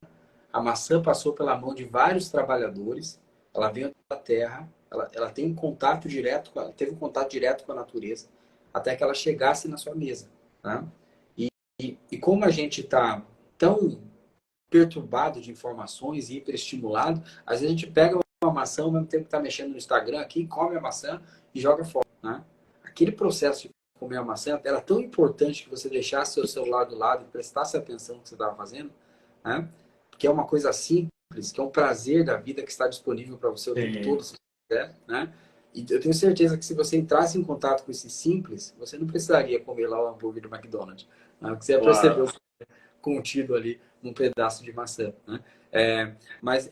a maçã passou pela mão de vários trabalhadores, ela veio da terra, ela tem um contato direto, teve um contato direto com a natureza, até que ela chegasse na sua mesa. Tá? E como a gente está tão perturbado de informações e hiperestimulado, às vezes a gente pega uma maçã ao mesmo tempo que está mexendo no Instagram aqui, come a maçã e joga fora. Né? Aquele processo de comer a maçã era tão importante que você deixasse seu celular do lado e prestasse atenção no que você estava fazendo, né? Que é uma coisa simples, que é um prazer da vida que está disponível para você o tempo É, todo, se você quiser, né? E eu tenho certeza que se você entrasse em contato com esse simples, você não precisaria comer lá o hambúrguer do McDonald's. Né? Porque você ia perceber claro. o contido ali num pedaço de maçã. Né? Mas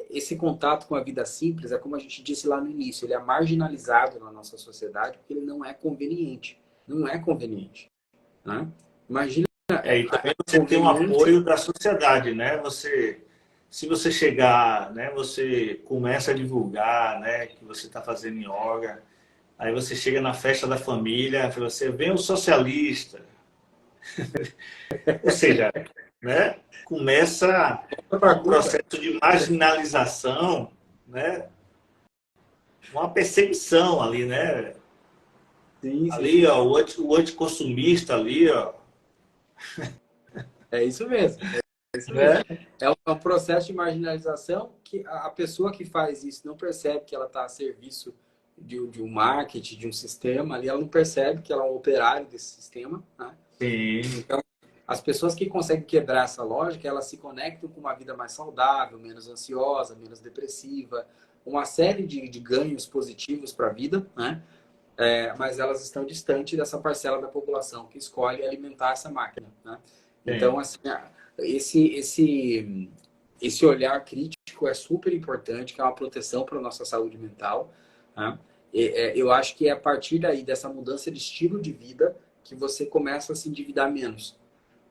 esse contato com a vida simples é como a gente disse lá no início, ele é marginalizado na nossa sociedade porque ele não é conveniente. Não é conveniente. Né? Imagina E também a você tem um conveniência. apoio da sociedade, né? Você se você chegar, né, você começa a divulgar, né, que você está fazendo yoga, aí você chega na festa da família, você vem o socialista, ou seja, né, começa Uma um bagunça. processo de marginalização, né, uma perseguição ali, né, Sim, sim. ali, ó, o anticonsumista ali, ó, É isso mesmo. É isso mesmo. né, É um processo de marginalização que a pessoa que faz isso não percebe que ela está a serviço de um marketing, de um sistema ali, ela não percebe que ela é um operário desse sistema, né? sim, Então, as pessoas que conseguem quebrar essa lógica, elas se conectam com uma vida mais saudável, menos ansiosa, menos depressiva, uma série de ganhos positivos para a vida, né? Mas elas estão distantes dessa parcela da população que escolhe alimentar essa máquina, né? Então, sim. assim, esse olhar crítico é super importante, que é uma proteção para a nossa saúde mental, né? Eu acho que é a partir daí, dessa mudança de estilo de vida, que você começa a se endividar menos.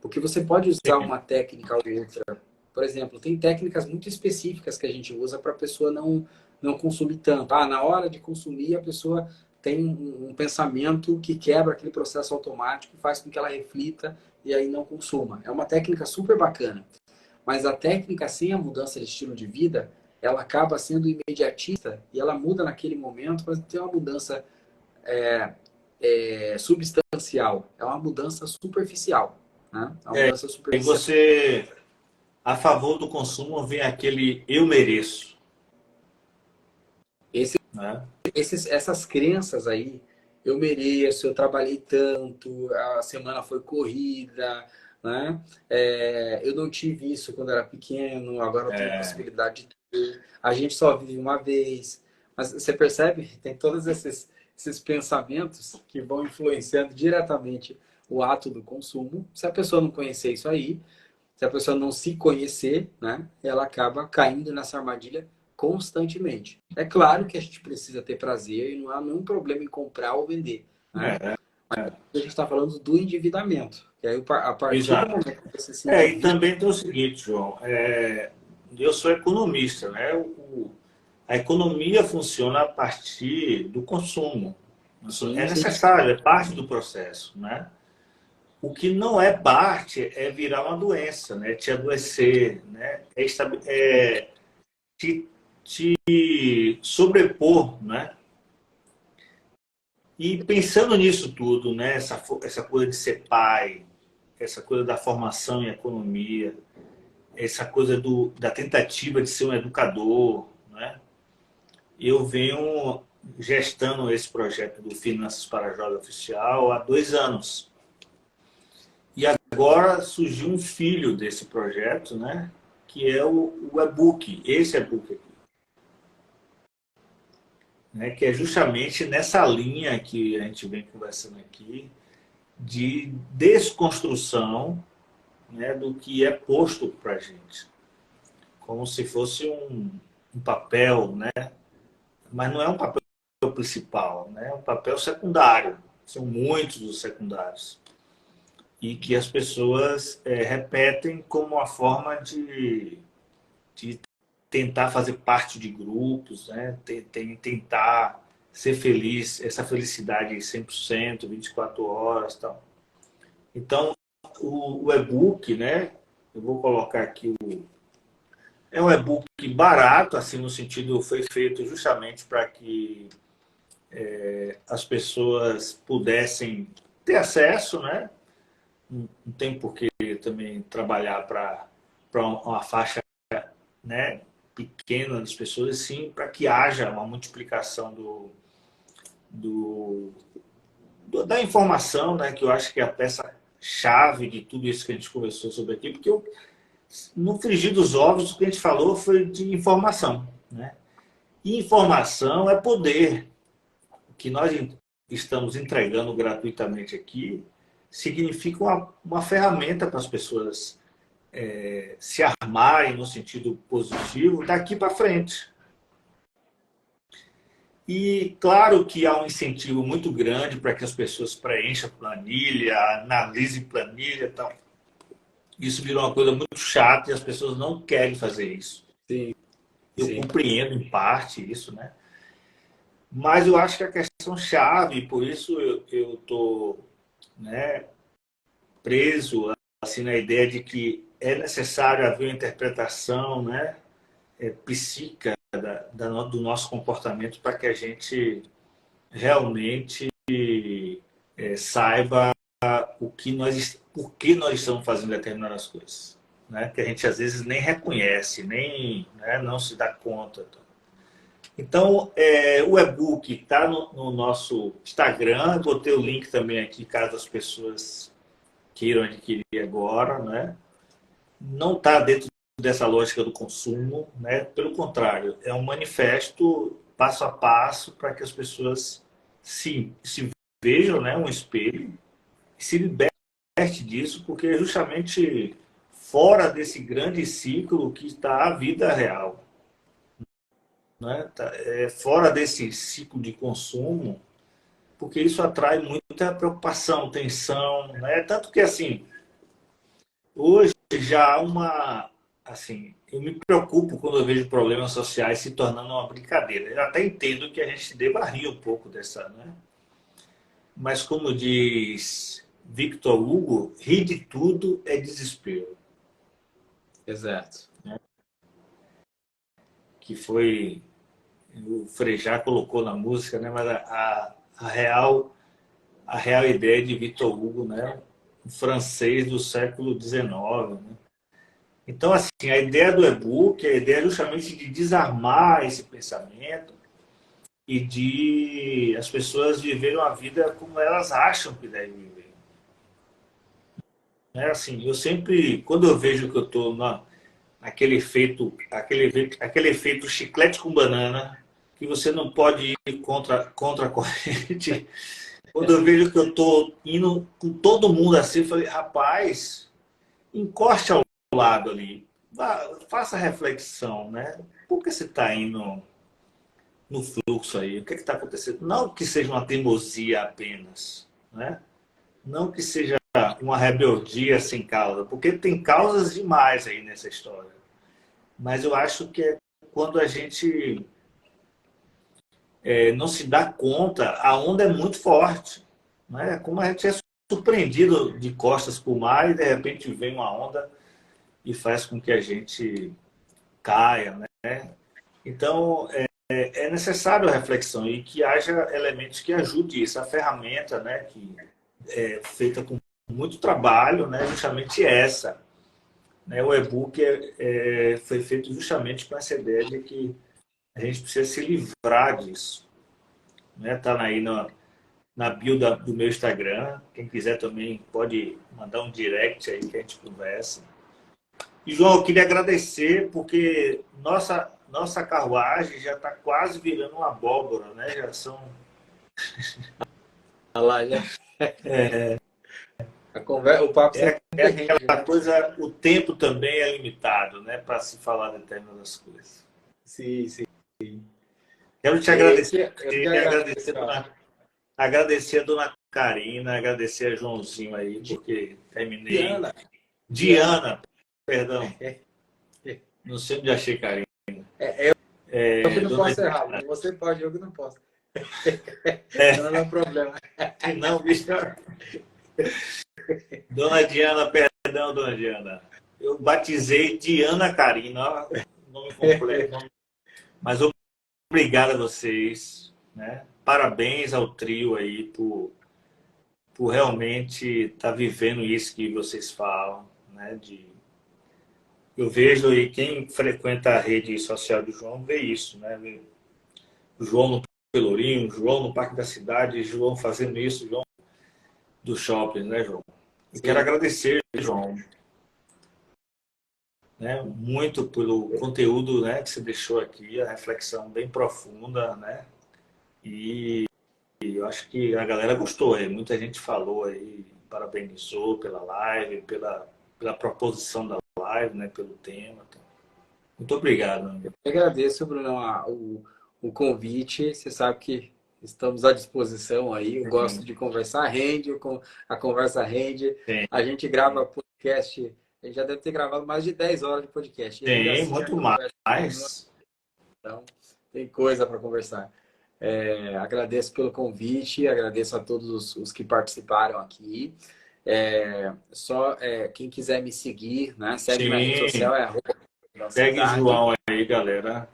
Porque você pode usar uma técnica ou outra. Por exemplo, tem técnicas muito específicas que a gente usa para a pessoa não consumir tanto. Na hora de consumir, a pessoa tem um pensamento que quebra aquele processo automático, faz com que ela reflita e aí não consuma. É uma técnica super bacana. Mas a técnica sem a mudança de estilo de vida, ela acaba sendo imediatista e ela muda naquele momento, mas tem uma mudança substancial. É uma mudança superficial. Né? É uma mudança E superficial. você, a favor do consumo, vem aquele eu mereço, Esse, né? essas crenças aí, eu mereço, eu trabalhei tanto, a semana foi corrida, né? Eu não tive isso quando era pequeno, agora eu tenho a possibilidade de ter. A gente só vive uma vez. Mas você percebe? Tem todos esses pensamentos que vão influenciando diretamente o ato do consumo. Se a pessoa não conhecer isso aí, se a pessoa não se conhecer, né, ela acaba caindo nessa armadilha constantemente. É claro que a gente precisa ter prazer e não há nenhum problema em comprar ou vender, né? É, A gente está falando do endividamento. E aí, a partir do exato. momento que você se E endivida, também tem o seguinte, João, eu sou economista, né? A economia funciona a partir do consumo. É sim, sim. necessário, é parte do processo, né? O que não é parte é virar uma doença, né? Te adoecer, né? Te, te sobrepor, né? E pensando nisso tudo, né? Essa coisa de ser pai, essa coisa da formação em economia, essa coisa da tentativa de ser um educador, né? Eu venho gestando esse projeto do Finanças para Jovem Oficial há 2 anos. E agora surgiu um filho desse projeto, né? Que é o e-book, esse e-book aqui. Né? Que é justamente nessa linha que a gente vem conversando aqui, de desconstrução, né, do que é posto para a gente. Como se fosse um papel, né? Mas não é um papel principal, né? É um papel secundário. São muitos os secundários. E que as pessoas repetem como uma forma de tentar fazer parte de grupos, né? Tentar ser feliz, essa felicidade 100%, 24 horas e tal. Então, o e-book, né? Eu vou colocar aqui é um e-book barato, assim, no sentido, foi feito justamente para que as pessoas pudessem ter acesso, né? Não tem por que também trabalhar para uma faixa, né, pequena das pessoas, sim, para que haja uma multiplicação do, da informação, né, que eu acho que é a peça-chave de tudo isso que a gente conversou sobre aqui, porque no frigir dos ovos o que a gente falou foi de informação. Né? E informação é poder. O que nós estamos entregando gratuitamente aqui significa uma ferramenta para as pessoas se armarem no sentido positivo daqui para frente. E claro que há um incentivo muito grande para que as pessoas preencham planilha, analisem planilha e tal. isso virou uma coisa muito chata e as pessoas não querem fazer isso. Sim, Eu sim. compreendo em parte isso, né? Mas eu acho que a questão chave, por isso eu tô, né, preso assim na ideia de que é necessário haver uma interpretação, né, psíquica do nosso comportamento para que a gente realmente saiba por que nós estamos fazendo determinadas coisas, né? Que a gente às vezes nem reconhece, nem, né, não se dá conta. Então, o e-book está no nosso Instagram, botei o link também aqui, caso as pessoas queiram adquirir agora, né? Não está dentro dessa lógica do consumo, né? Pelo contrário, é um manifesto passo a passo para que as pessoas se vejam, né, um espelho e se liberte disso, porque é justamente fora desse grande ciclo que está a vida real, né? Fora desse ciclo de consumo, porque isso atrai muita preocupação, tensão, né? Tanto que assim, hoje já há uma, assim, eu me preocupo quando eu vejo problemas sociais se tornando uma brincadeira. Eu até entendo que a gente deva rir um pouco dessa, né? Mas como diz Victor Hugo, rir de tudo é desespero. Exato. Que foi, o Frejá colocou na música, né? Mas a real ideia de Victor Hugo, né? Um francês do século XIX, né? Então, assim, a ideia do e-book, a ideia é justamente de desarmar esse pensamento e de as pessoas viverem uma vida como elas acham que devem viver. Né? Assim, eu sempre, quando eu vejo que eu estou aquele efeito chiclete com banana, que você não pode ir contra a corrente. Quando eu vejo que eu estou indo com todo mundo assim, eu falei, rapaz, encoste ao lado ali, faça reflexão, né? Por que você está indo no fluxo aí? O que está acontecendo? Não que seja uma teimosia apenas, né? Não que seja uma rebeldia sem causa, porque tem causas demais aí nessa história. Mas eu acho que é quando a gente não se dá conta, a onda é muito forte. Né? Como a gente é surpreendido de costas por mar e de repente vem uma onda e faz com que a gente caia. Né? Então, é necessário a reflexão e que haja elementos que ajudem isso. A ferramenta, né, que é feita com muito trabalho, né, justamente essa. Né? O e-book foi feito justamente com essa ideia de que a gente precisa se livrar disso. Né? Tá aí na bio do meu Instagram. Quem quiser também pode mandar um direct aí que a gente conversa. E, João, eu queria agradecer porque nossa carruagem já está quase virando uma abóbora, né? Já são... Lá já. A conversa, o papo sempre rende, aquela né? coisa, o tempo também é limitado, né? Para se falar determinadas coisas. Sim, sim. Quero te agradecer, Eu que agradeço, cara. agradecer a dona Karina, agradecer a Joãozinho aí, porque terminei. Diana, Diana. Diana, perdão, não sei onde achei Karina. Eu que não Dona posso errar, Diana, mas você pode, eu que não posso. Não, não é problema. não, bicho. Dona Diana, perdão, dona Diana. Eu batizei Diana Karina, nome completo. Mas obrigado a vocês, né? Parabéns ao trio aí por realmente estar vivendo isso que vocês falam, né? Eu vejo aí quem frequenta a rede social do João vê isso, né? Vê o João no Pelourinho, o João no Parque da Cidade, o João fazendo isso, o João do shopping, né, João? E quero Sim. agradecer, João, né, muito pelo conteúdo, né, que você deixou aqui, a reflexão bem profunda, né? E eu acho que a galera gostou aí, muita gente falou aí, parabenizou pela live, pela proposição da live, né, pelo tema. Muito obrigado, amigo. Eu agradeço, Bruno, o convite. Você sabe que estamos à disposição aí. Eu gosto de conversar, rende, a conversa rende. Sim. A gente grava podcast Ele já deve ter gravado mais de 10 horas de podcast. E ainda Tem assim, a muito conversa continua. mais. Então, tem coisa para conversar. Agradeço pelo convite, agradeço a todos os que participaram aqui. Quem quiser me seguir, né? Segue minha rede social, Sim, é arroba segue ansiedade. João aí, galera.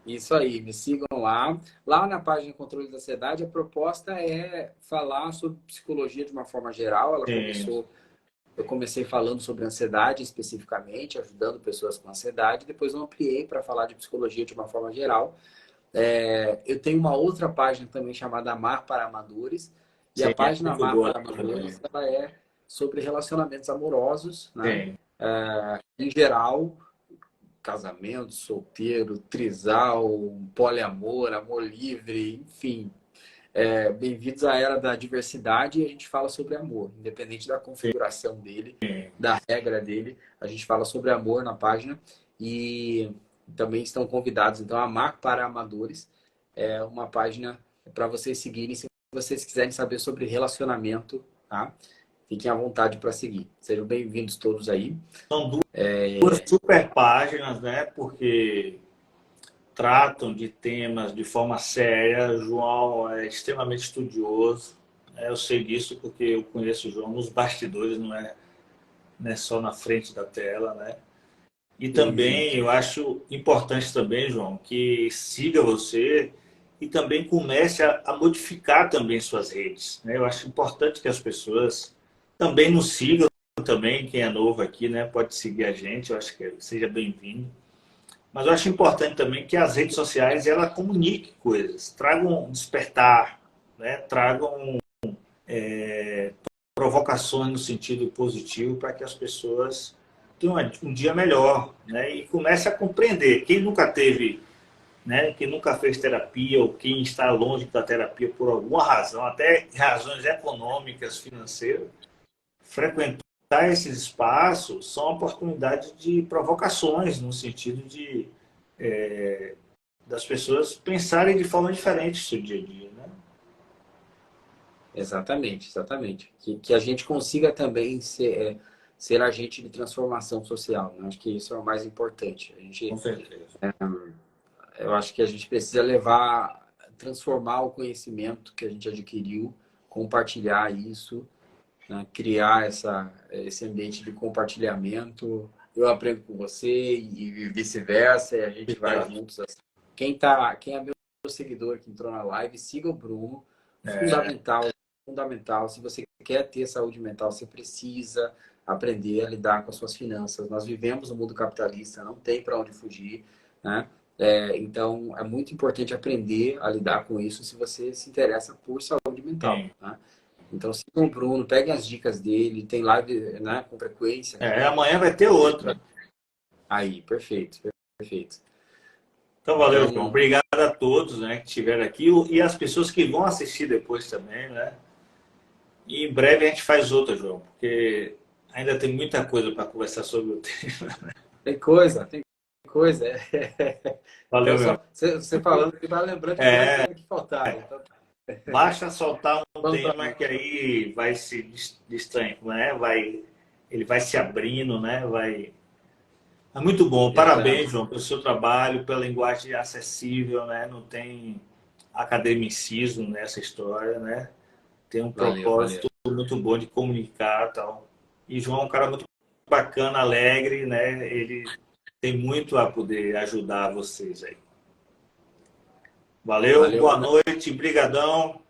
Isso aí, me sigam lá. Lá na página Controle da Ansiedade, a proposta é falar sobre psicologia de uma forma geral. Sim, Eu comecei falando sobre ansiedade especificamente, ajudando pessoas com ansiedade. Depois eu ampliei para falar de psicologia de uma forma geral. Eu tenho uma outra página também chamada Amar para Amadores. E a sim, é página muito Amar boa para também. Amadores, ela é sobre relacionamentos amorosos, né? Sim, Em geral, casamento, solteiro, trisal, poliamor, amor livre, enfim. Bem-vindos à era da diversidade e a gente fala sobre amor, independente da configuração dele, sim. da regra dele, a gente fala sobre amor na página e também estão convidados, então, a Amar para Amadores é uma página para vocês seguirem se vocês quiserem saber sobre relacionamento, tá? Fiquem à vontade para seguir. Sejam bem-vindos todos aí. São duas super páginas, né? Porque tratam de temas de forma séria. O João é extremamente estudioso. Eu sei disso porque eu conheço o João nos bastidores, não é só na frente da tela, né? E Sim, também eu acho importante também, João, que siga você e também comece a modificar também suas redes, né? Eu acho importante que as pessoas também nos sigam também, quem é novo aqui, né? Pode seguir a gente, eu acho que seja bem-vindo. Mas eu acho importante também que as redes sociais ela comuniquem coisas, tragam um despertar, né? Tragam provocações no sentido positivo para que as pessoas tenham um dia melhor, né? E comece a compreender. Quem nunca teve, né? Quem nunca fez terapia ou quem está longe da terapia por alguma razão, até razões econômicas, financeiras, frequentar esses espaços são oportunidades de provocações no sentido de das pessoas pensarem de forma diferente no seu dia a dia, né? exatamente, exatamente. Que a gente consiga também ser agente de transformação social, né? Acho que isso é o mais importante. Com certeza. Eu acho que a gente precisa transformar o conhecimento que a gente adquiriu, compartilhar isso, né? Criar esse ambiente de compartilhamento. Eu aprendo com você e vice-versa, e a gente vai juntos assim. Quem é meu seguidor que entrou na live, siga o Bruno. Fundamental, fundamental. Se você quer ter saúde mental, você precisa aprender a lidar com as suas finanças. Nós vivemos no mundo capitalista, não tem para onde fugir, né? Então, é muito importante aprender a lidar com isso se você se interessa por saúde mental, Sim. né? Então, siga o Bruno, peguem as dicas dele, tem live, né, com frequência aqui. Amanhã vai ter outra. Aí, perfeito, perfeito. Então, valeu, João. Então, Obrigado a todos, né, que estiveram aqui e as pessoas que vão assistir depois também, né? E em breve a gente faz outra, João, porque ainda tem muita coisa para conversar sobre o tema. tem coisa, tem coisa. Então, Valeu, meu. só você falando que vai lembrando que mais É, coisa que faltava. Então, basta soltar um vamos tema lá. que aí vai se destranhando, né? Ele vai se abrindo, né? É muito bom. Exato. Parabéns, João, pelo seu trabalho, pela linguagem acessível, né? Não tem academicismo nessa história, né? Tem um Valeu, valeu. propósito muito bom de comunicar e tal. E João é um cara muito bacana, alegre, né? Ele tem muito a poder ajudar vocês aí. Valeu, Valeu, boa boa noite. noite, brigadão.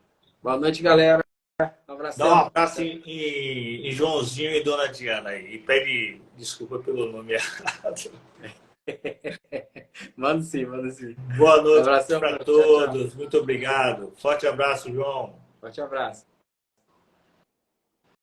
Boa noite, galera. Um Dá um abração. abraço em Joãozinho e Dona Diana aí. E pede desculpa pelo nome errado. Manda sim, manda sim. Boa Um noite abração, para tchau, tchau. todos. Muito obrigado. Forte abraço, João. Forte abraço.